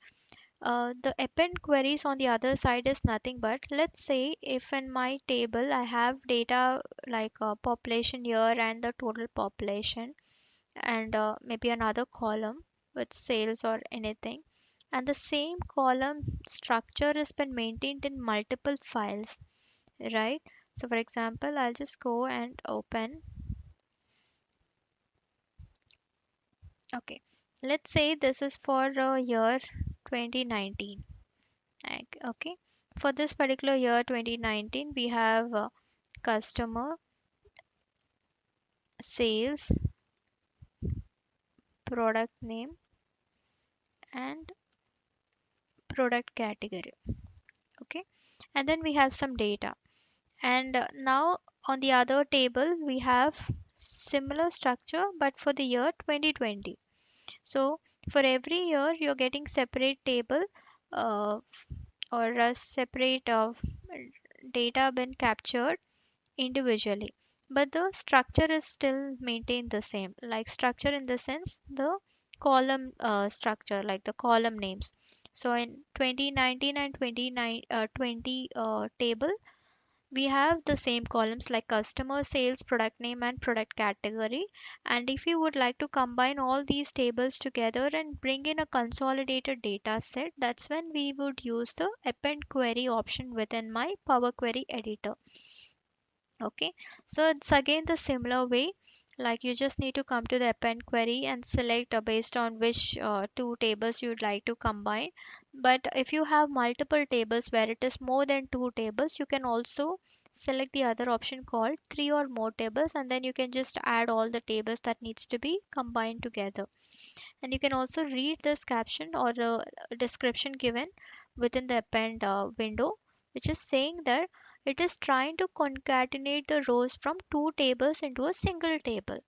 A: The append queries on the other side is nothing but, let's say if in my table I have data like population year and the total population, and maybe another column with sales or anything, and the same column structure has been maintained in multiple files, right? So for example, I'll just go and open. Okay, let's say this is for year 2019. Okay, for this particular year 2019, we have customer, sales, product name, and product category. Okay, and then we have some data. And now on the other table, we have similar structure but for the year 2020. So for every year, you're getting separate table uh, or a separate data been captured individually, but the structure is still maintained the same, like structure in the sense the column structure, like the column names. So in 2019 and 20 table, we have the same columns like customer, sales, product name, and product category. And if you would like to combine all these tables together and bring in a consolidated data set, that's when we would use the append query option within my Power Query editor. Okay, so it's again the similar way, like you just need to come to the append query and select based on which two tables you'd like to combine. But if you have multiple tables where it is more than two tables, you can also select the other option called three or more tables, and then you can just add all the tables that needs to be combined together. And you can also read this caption or the description given within the append window, which is saying that it is trying to concatenate the rows from two tables into a single table.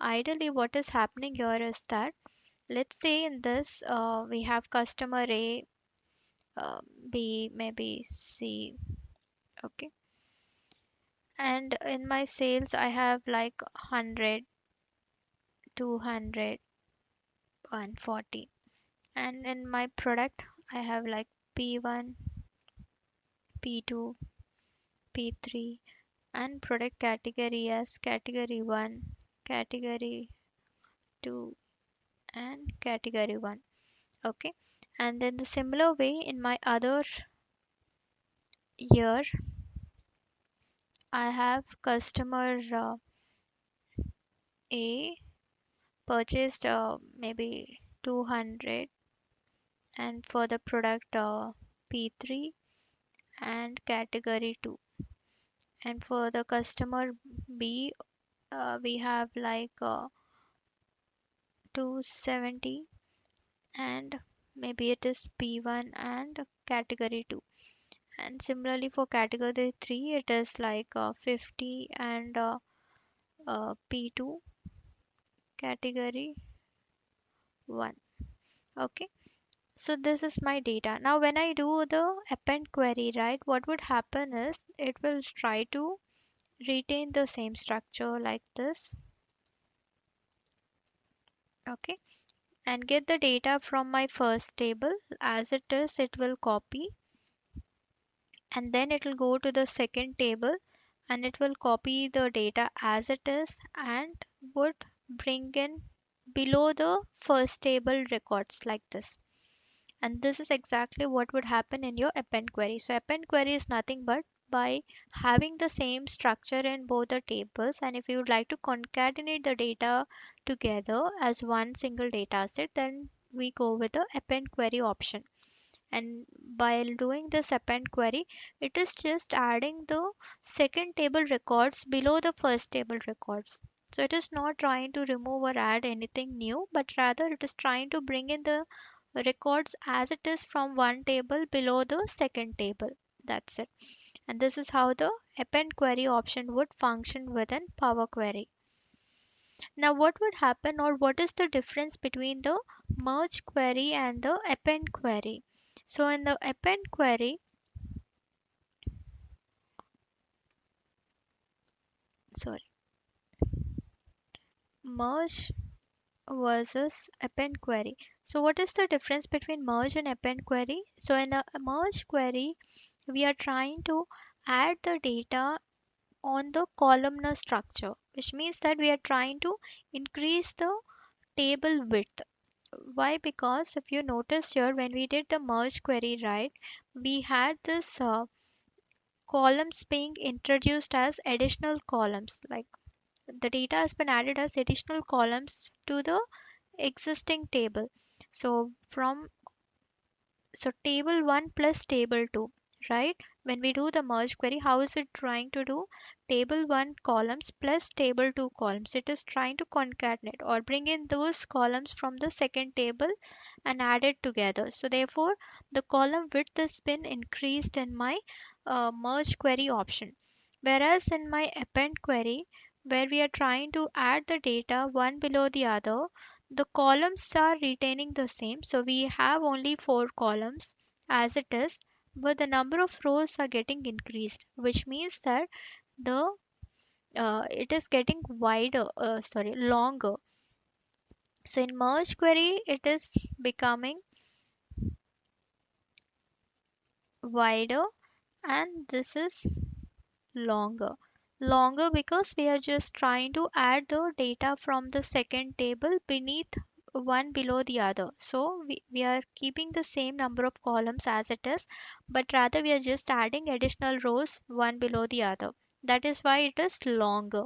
A: Ideally, what is happening here is that, let's say in this we have customer A, uh, B, maybe C, okay, and in my sales I have like 100, 200, 140, and in my product I have like P1, P2, P3, and product category as category 1, category 2, and category 1. Okay, and then the similar way in my other year I have customer A purchased maybe 200, and for the product P3 and category 2, and for the customer B we have like 270, and maybe it is P1 and category 2, and similarly for category 3 it is like 50 and P2 category 1. Okay, so this is my data. Now when I do the append query, right, what would happen is it will try to retain the same structure like this, okay, and get the data from my first table as it is. It will copy, and then it will go to the second table and it will copy the data as it is and would bring in below the first table records like this. And this is exactly what would happen in your append query. So append query is nothing but by having the same structure in both the tables, and if you would like to concatenate the data together as one single data set, then we go with the append query option. And while doing this append query, it is just adding the second table records below the first table records. So it is not trying to remove or add anything new, but rather it is trying to bring in the records as it is from one table below the second table. That's it. And this is how the append query option would function within Power Query. Now, what would happen, or what is the difference between the merge query and the append query? So, in the append query, sorry, merge versus append query. So, what is the difference between merge and append query? So, in a merge query, we are trying to add the data on the columnar structure, which means that we are trying to increase the table width. Why? Because if you notice here, when we did the merge query, right, we had this columns being introduced as additional columns. Like the data has been added as additional columns to the existing table. So from table 1 plus table 2, right? When we do the merge query, how is it trying to do table 1 columns plus table 2 columns? It is trying to concatenate or bring in those columns from the second table and add it together. So therefore, the column width has been increased in my merge query option. Whereas in my append query, where we are trying to add the data one below the other, the columns are retaining the same. So we have only four columns as it is, but the number of rows are getting increased, which means that the it is getting wider, longer. So in merge query, it is becoming wider, and this is longer. Longer because we are just trying to add the data from the second table beneath one below the other. So we are keeping the same number of columns as it is, but rather we are just adding additional rows one below the other. That is why it is longer.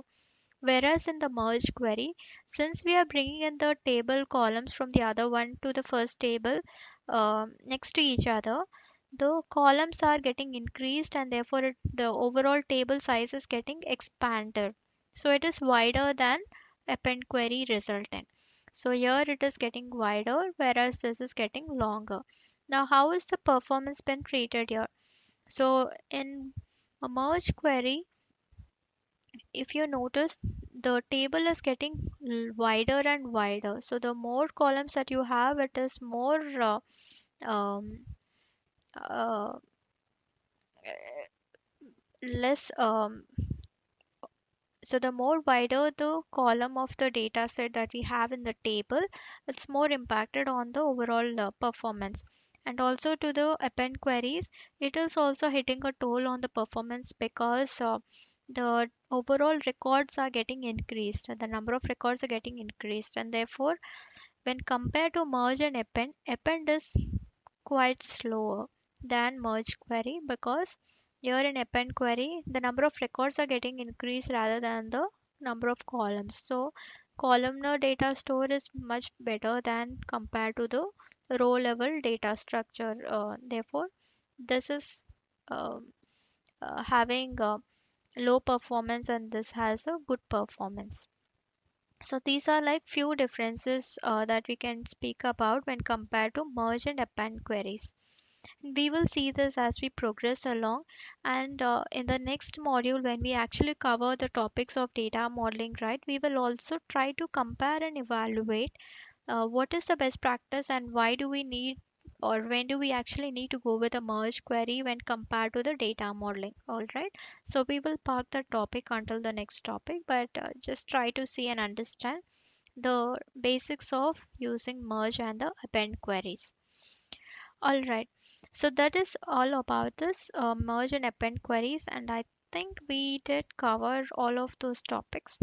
A: Whereas in the merge query, since we are bringing in the table columns from the other one to the first table next to each other, the columns are getting increased, and therefore the overall table size is getting expanded. So it is wider than append query resultant. So here it is getting wider, whereas this is getting longer. Now, how is the performance been treated here? So in a merge query, if you notice, the table is getting wider and wider. So the more columns that you have, it is more um, uh, less so the more wider the column of the data set that we have in the table, it's more impacted on the overall performance. And also to the append queries, it is also hitting a toll on the performance because the overall records are getting increased, the number of records are getting increased, and therefore when compared to merge and append is quite slower than merge query, because here in append query the number of records are getting increased rather than the number of columns. So columnar data store is much better than compared to the row level data structure. Therefore this is um having low performance, and this has a good performance. So these are like few differences that we can speak about when compared to merge and append queries. We will see this as we progress along, and in the next module, when we actually cover the topics of data modeling, right, we will also try to compare and evaluate what is the best practice and why do we need, or when do we actually need to go with a merge query when compared to the data modeling. All right, so we will park the topic until the next topic, but just try to see and understand the basics of using merge and the append queries. All right, so that is all about this merge and append queries, and I think we did cover all of those topics.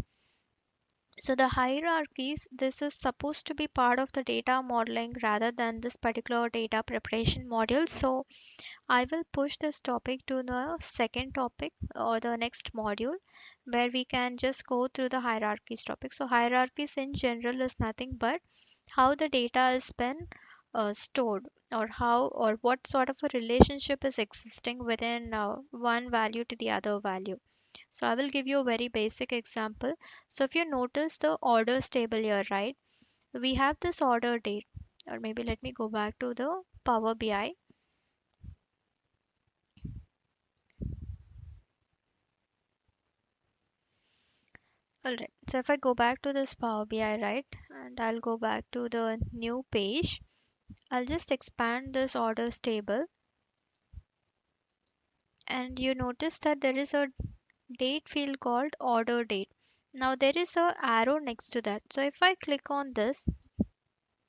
A: So the hierarchies, this is supposed to be part of the data modeling rather than this particular data preparation module. So I will push this topic to the second topic or the next module, where we can just go through the hierarchies topic. So hierarchies in general is nothing but how the data is been stored, or how or what sort of a relationship is existing within one value to the other value. So I will give you a very basic example. So if you notice the orders table here, right, we have this order date, or maybe let me go back to the Power BI. All right. So if I go back to this Power BI, right, and I'll go back to the new page, I'll just expand this orders table, and you notice that there is a date field called order date. Now there is a arrow next to that. So if I click on this,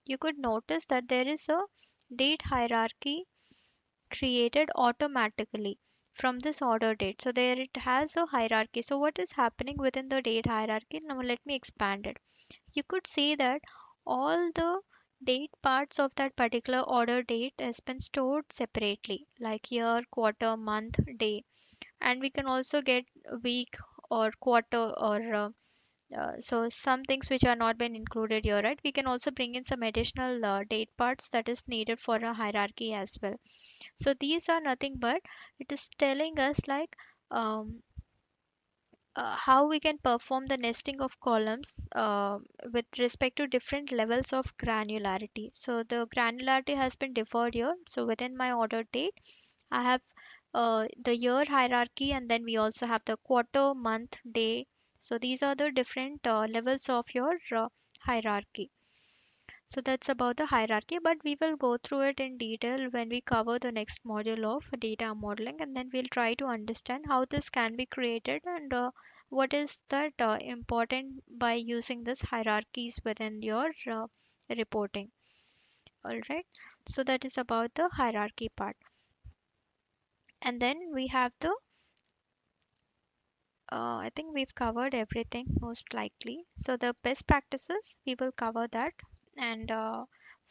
A: you could notice that there is a date hierarchy created automatically from this order date. So there it has a hierarchy. So what is happening within the date hierarchy? Now let me expand it. You could see that all the date parts of that particular order date has been stored separately, like year, quarter, month, day. And we can also get week or quarter, or so some things which are not been included here, right? We can also bring in some additional date parts that is needed for a hierarchy as well. So these are nothing but it is telling us like um, how we can perform the nesting of columns with respect to different levels of granularity. So the granularity has been deferred here. So within my order date, I have the year hierarchy, and then we also have the quarter, month, day. So these are the different levels of your hierarchy. So that's about the hierarchy, but we will go through it in detail when we cover the next module of data modeling, and then we'll try to understand how this can be created, and what is that important by using this hierarchies within your reporting. All right. So that is about the hierarchy part. And then we have the I think we've covered everything most likely. So the best practices, we will cover that. And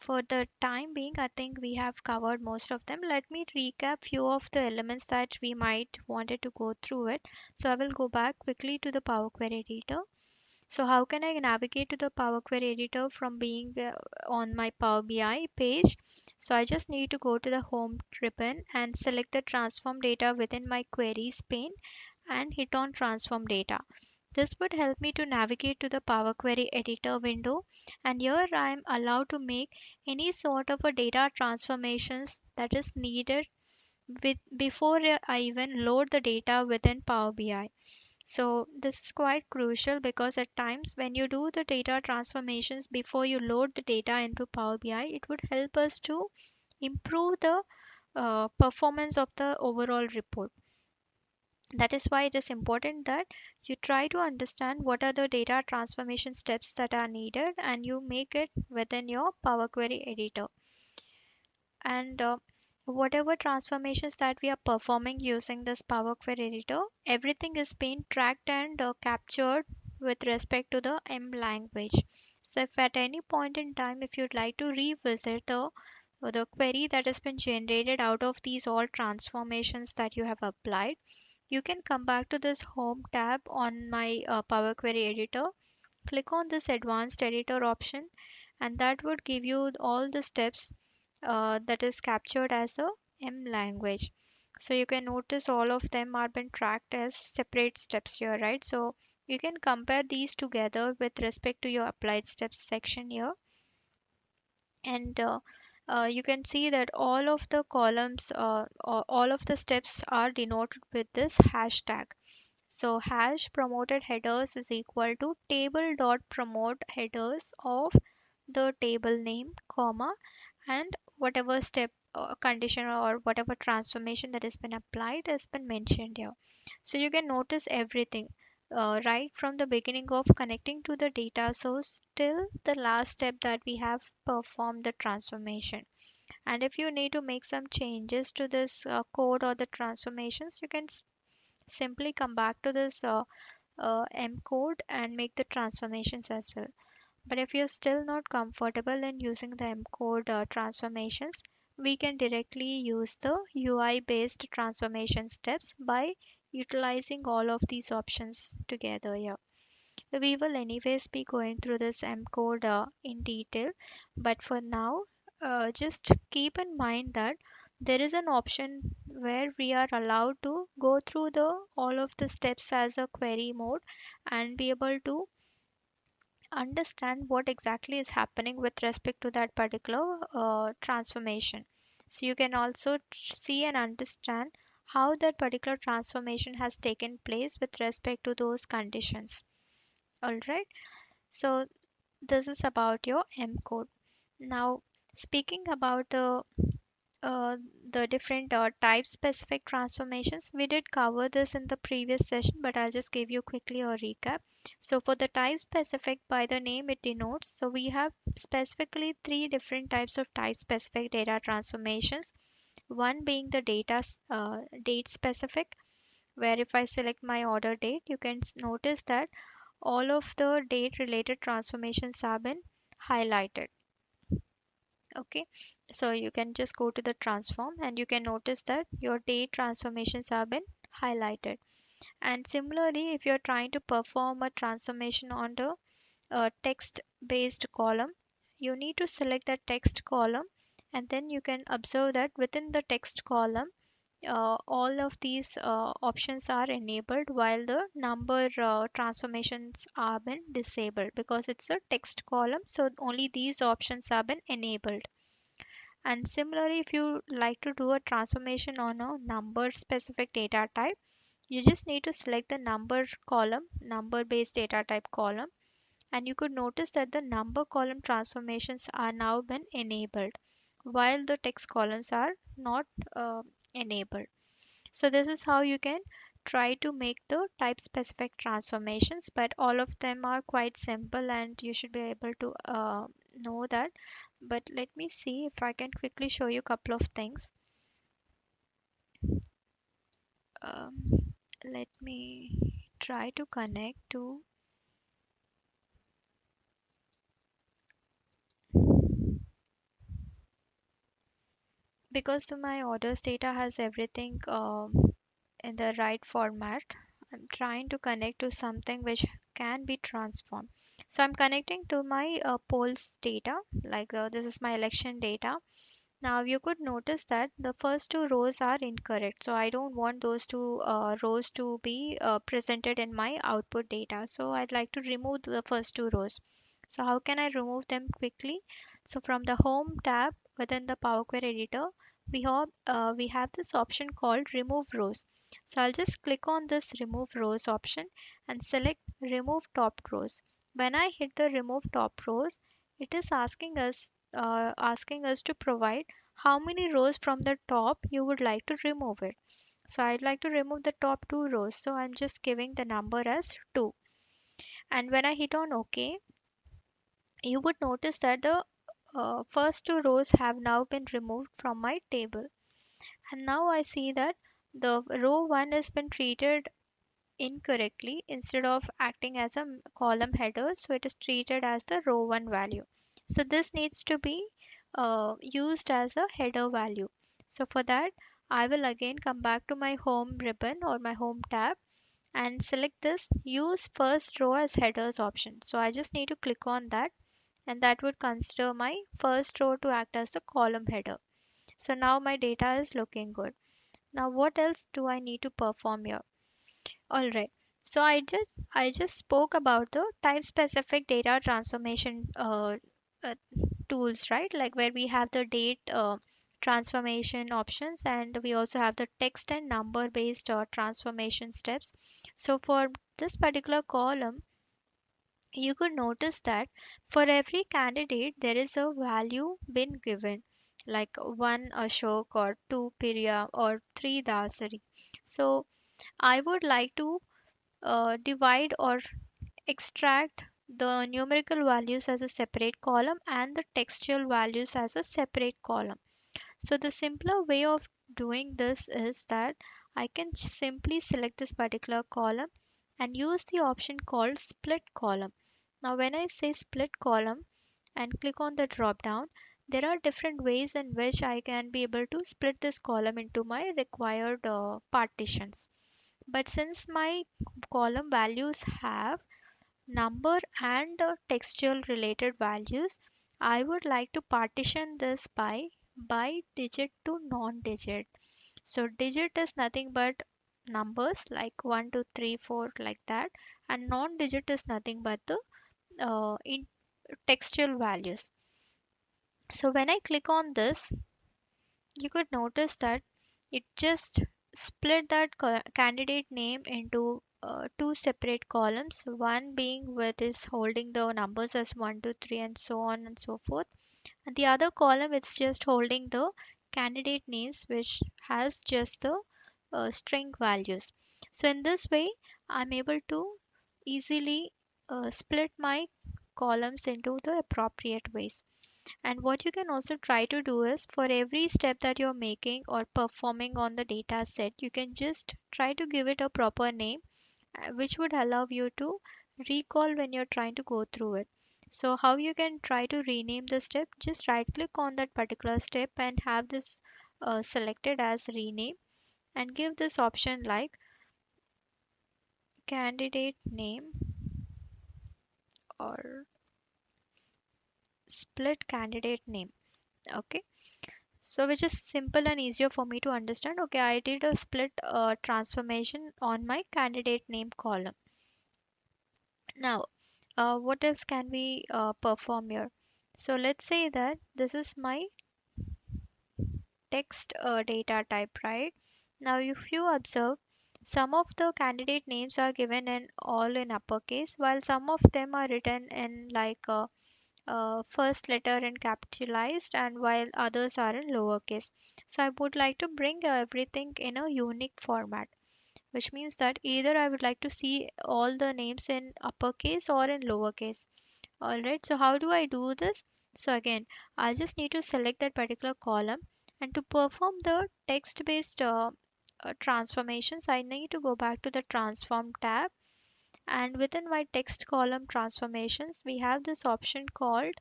A: for the time being, I think we have covered most of them. Let me recap few of the elements that we might wanted to go through it. So I will go back quickly to the Power Query Editor. So how can I navigate to the Power Query editor from being on my Power BI page? So I just need to go to the home ribbon and select the transform data within my queries pane and hit on transform data. This would help me to navigate to the Power Query editor window, and here I am allowed to make any sort of a data transformations that is needed before I even load the data within Power BI. So this is quite crucial because at times when you do the data transformations before you load the data into Power BI, it would help us to improve the performance of the overall report. That is why it is important that you try to understand what are the data transformation steps that are needed and you make it within your Power Query editor. And whatever transformations that we are performing using this Power Query editor, everything is being tracked and captured with respect to the M language. So if at any point in time, if you'd like to revisit the query that has been generated out of these all transformations that you have applied, you can come back to this home tab on my Power Query editor, click on this advanced editor option, and that would give you all the steps that is captured as a M language. So you can notice all of them are been tracked as separate steps here, right? So you can compare these together with respect to your applied steps section here, and you can see that all of the columns, all of the steps are denoted with this hashtag. So hash promoted headers is equal to table dot promote headers of the table name, comma, and whatever step condition or whatever transformation that has been applied has been mentioned here. So you can notice everything right from the beginning of connecting to the data source till the last step that we have performed the transformation. And if you need to make some changes to this code or the transformations, you can simply come back to this M code and make the transformations as well. But if you're still not comfortable in using the M code transformations, we can directly use the UI based transformation steps by utilizing all of these options together here. We will anyways be going through this M code in detail, but for now, just keep in mind that there is an option where we are allowed to go through the all of the steps as a query mode and be able to understand what exactly is happening with respect to that particular transformation. So you can also see and understand how that particular transformation has taken place with respect to those conditions. All right. So this is about your M code. Now, speaking about uh, the different type specific transformations, we did cover this in the previous session, but I'll just give you quickly a recap. So for the type specific, by the name it denotes, so we have specifically three different types of type specific data transformations. One being the date specific, where if I select my order date, you can notice that all of the date related transformations have been highlighted. Okay, so you can just go to the transform and you can notice that your date transformations have been highlighted. And similarly, if you're trying to perform a transformation on the text based column, you need to select the text column, and then you can observe that within the text column all of these options are enabled while the number transformations are been disabled because it's a text column, so only these options have been enabled. And similarly, if you like to do a transformation on a number specific data type, you just need to select the number column, number based data type column, and you could notice that the number column transformations are now been enabled while the text columns are not uh, enabled. So this is how you can try to make the type specific transformations, but all of them are quite simple and you should be able to know that. But let me see if I can quickly show you a couple of things. Um, Let me try to connect to, because my orders data has everything in the right format. I'm trying to connect to something which can be transformed. So I'm connecting to my polls data, like this is my election data. Now you could notice that the first two rows are incorrect. So I don't want those two rows to be presented in my output data. So I'd like to remove the first two rows. So how can I remove them quickly? So from the home tab within the Power Query editor, we have this option called remove rows. So I'll just click on this remove rows option and select remove top rows. When I hit the remove top rows, it is asking us to provide how many rows from the top you would like to remove it. So I'd like to remove the top two rows. So I'm just giving the number as 2. And when I hit on OK, you would notice that the first two rows have now been removed from my table. And now I see that the row 1 has been treated incorrectly instead of acting as a column header, so it is treated as the row 1 value. So this needs to be used as a header value. So for that, I will again come back to my home ribbon or my home tab and select this use first row as headers option. So I just need to click on that, and that would consider my first row to act as the column header. So now my data is looking good. Now what else do I need to perform here? All right. So I just spoke about the type specific data transformation uh, tools, right? Like where we have the date transformation options, and we also have the text and number based transformation steps. So for this particular column, you could notice that for every candidate there is a value been given, like one Ashok or two Priya or three Dasari. So I would like to divide or extract the numerical values as a separate column and the textual values as a separate column. So the simpler way of doing this is that I can simply select this particular column and use the option called split column. Now when I say split column and click on the drop down, there are different ways in which I can be able to split this column into my required partitions. But since my column values have number and the textual related values, I would like to partition this by digit to non-digit. So digit is nothing but numbers like 1, 2, 3, 4 like that, and non-digit is nothing but the in textual values. So when I click on this, you could notice that it just split that candidate name into two separate columns, one being with is holding the numbers as 1, 2, 3, and so on and so forth, and the other column it's just holding the candidate names which has just the string values. So in this way I'm able to easily split my columns into the appropriate ways. And what you can also try to do is for every step that you're making or performing on the data set, you can just try to give it a proper name, which would allow you to recall when you're trying to go through it. So, how you can try to rename the step? Just right click on that particular step and have this selected as rename, and give this option like candidate name or split candidate name. Okay. So which is simple and easier for me to understand. Okay, I did a split transformation on my candidate name column. Now, what else can we perform here? So let's say that this is my text data type, right? Now, if you observe, some of the candidate names are given in all in uppercase, while some of them are written in like first letter in capitalized, and while others are in lowercase. So I would like to bring everything in a unique format, which means that either I would like to see all the names in uppercase or in lowercase. All right, so how do I do this? So again, I just need to select that particular column, and to perform the text based transformations, I need to go back to the transform tab, and within my text column transformations we have this option called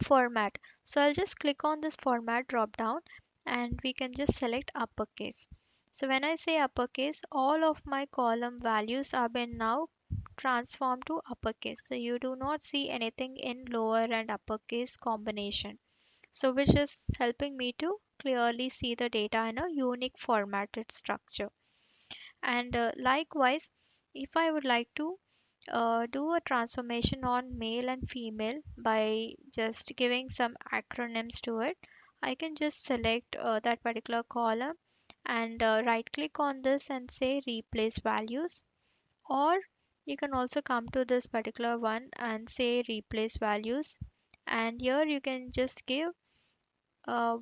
A: format. So I'll just click on this format drop down, and we can just select uppercase. So when I say uppercase, all of my column values are been now transform to uppercase. So you do not see anything in lower and uppercase combination. So which is helping me to clearly see the data in a unique formatted structure. And likewise, if I would like to do a transformation on male and female by just giving some acronyms to it, I can just select that particular column and right click on this and say replace values. Or you can also come to this particular one and say replace values, and here you can just give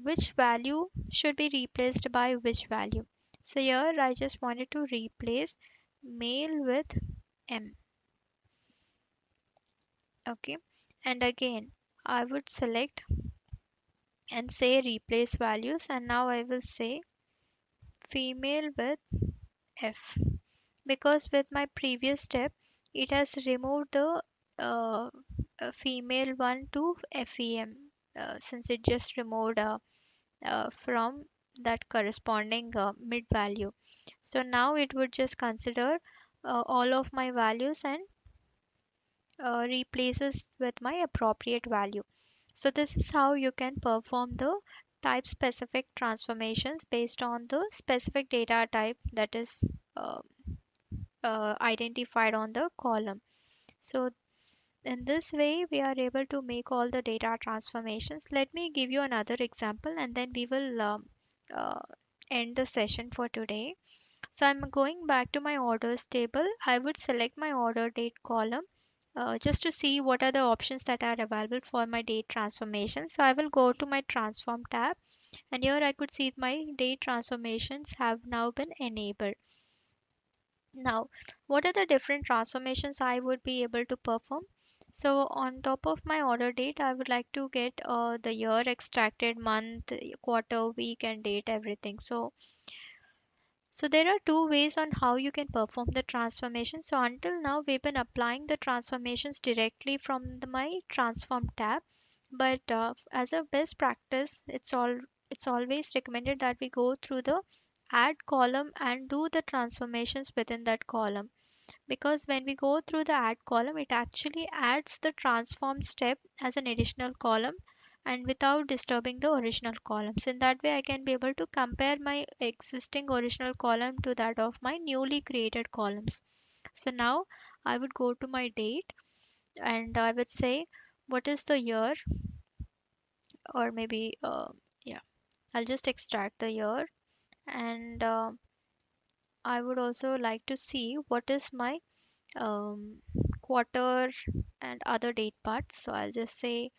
A: which value should be replaced by which value. So here I just wanted to replace male with M. Okay, and again I would select and say replace values, and now I will say female with F, because with my previous step it has removed the uh, female one to FEM, since it just removed from that corresponding mid value. So now it would just consider all of my values and replaces with my appropriate value. So this is how you can perform the type specific transformations based on the specific data type that is uh, identified on the column. So in this way, we are able to make all the data transformations. Let me give you another example and then we will uh, end the session for today. So I'm going back to my orders table. I would select my order date column just to see what are the options that are available for my date transformation. So I will go to my transform tab, and here I could see my date transformations have now been enabled. Now, what are the different transformations I would be able to perform? So on top of my order date, I would like to get the year extracted, month, quarter, week, and date, everything. So there are two ways on how you can perform the transformation. So until now, we've been applying the transformations directly from my transform tab. But as a best practice, it's always recommended that we go through the add column and do the transformations within that column, because when we go through the add column it actually adds the transform step as an additional column and without disturbing the original columns. In that way I can be able to compare my existing original column to that of my newly created columns. So now I would go to my date and I would say what is the year, or maybe yeah, I'll just extract the year. And I would also like to see what is my um, quarter and other date parts. So I'll just say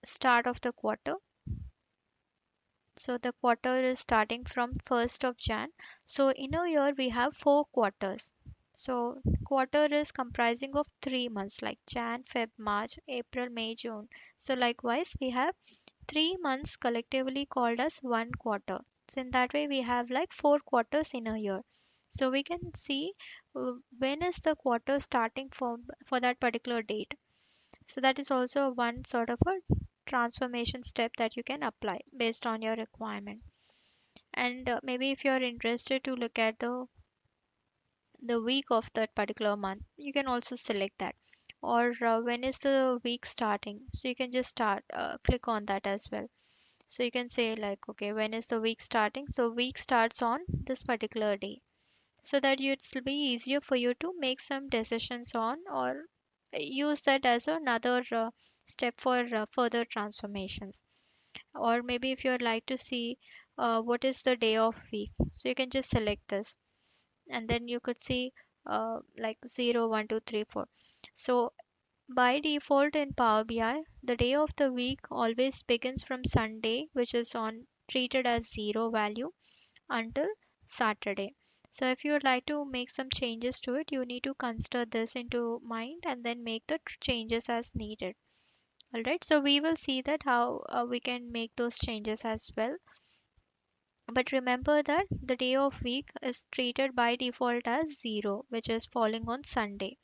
A: start of the quarter. So the quarter is starting from 1st of Jan. So in a year we have four quarters. So quarter is comprising of 3 months like Jan, Feb, March, April, May, June. So likewise we have 3 months collectively called as one quarter. So in that way we have like 4 quarters in a year. So we can see when is the quarter starting for that particular date. So that is also one sort of a transformation step that you can apply based on your requirement. And maybe if you're interested to look at the week of that particular month, you can also select that. Or when is the week starting? So you can just start click on that as well. So you can say like, okay, when is the week starting? So week starts on this particular day, so that it'll be easier for you to make some decisions on, or use that as another step for further transformations. Or maybe if you'd like to see what is the day of week, so you can just select this, and then you could see like 0 1 2 3 4. So by default in Power BI, the day of the week always begins from Sunday, which is on treated as zero value, until Saturday. So if you would like to make some changes to it, you need to consider this into mind and then make the changes as needed. All right. So we will see that how we can make those changes as well. But remember that the day of week is treated by default as zero, which is falling on Sunday.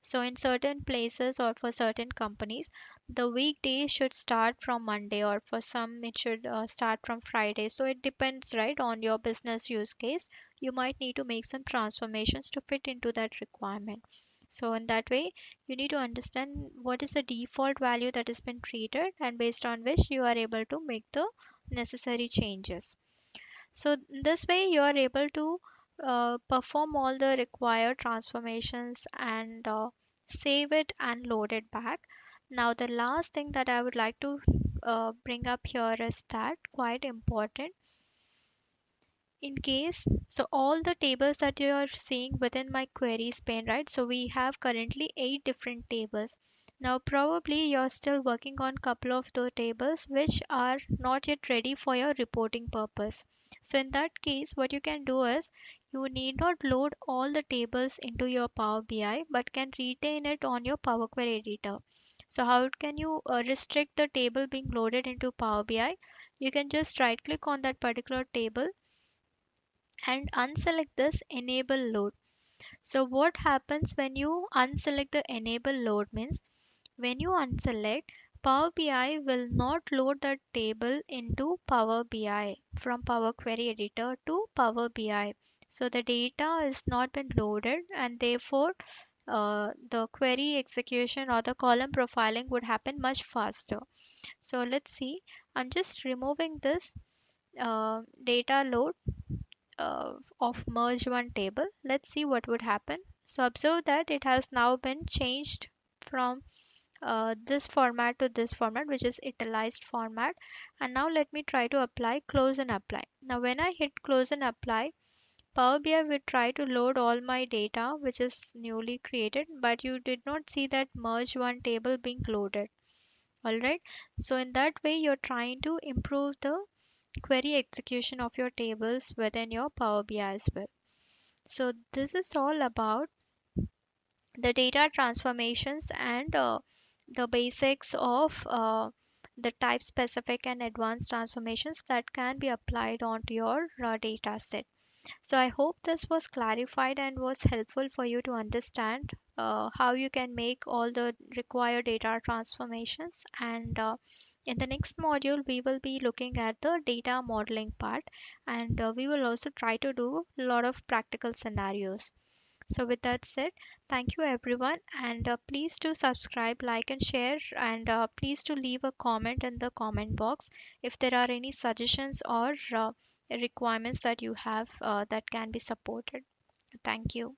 A: So in certain places or for certain companies, the weekday should start from Monday, or for some it should start from Friday. So it depends, right, on your business use case. You might need to make some transformations to fit into that requirement. So in that way, you need to understand what is the default value that has been treated, and based on which you are able to make the necessary changes. So this way you are able to perform all the required transformations and save it and load it back. Now the last thing that I would like to bring up here is that quite important in case, so all the tables that you are seeing within my queries pane, right? So we have currently 8 different tables. Now probably you're still working on couple of the tables which are not yet ready for your reporting purpose. So in that case, what you can do is you need not load all the tables into your Power BI, but can retain it on your Power Query editor. So how can you restrict the table being loaded into Power BI? You can just right click on that particular table and unselect this enable load. So what happens when you unselect the enable load means, when you unselect, Power BI will not load that table into Power BI from Power Query Editor to Power BI. So the data is not been loaded, and therefore the query execution or the column profiling would happen much faster. So let's see, I'm just removing this data load of merge one table. Let's see what would happen. So observe that it has now been changed from this format to this format, which is italicized format. And now let me try to apply close and apply. Now when I hit close and apply, Power BI will try to load all my data which is newly created, but you did not see that merge one table being loaded. Alright, so in that way you're trying to improve the query execution of your tables within your Power BI as well. So this is all about the data transformations and the basics of the type specific and advanced transformations that can be applied onto your data set. So I hope this was clarified and was helpful for you to understand how you can make all the required data transformations. And in the next module, we will be looking at the data modeling part, and we will also try to do a lot of practical scenarios. So with that said, thank you everyone, and please do subscribe, like and share, and please do leave a comment in the comment box if there are any suggestions or requirements that you have that can be supported. Thank you.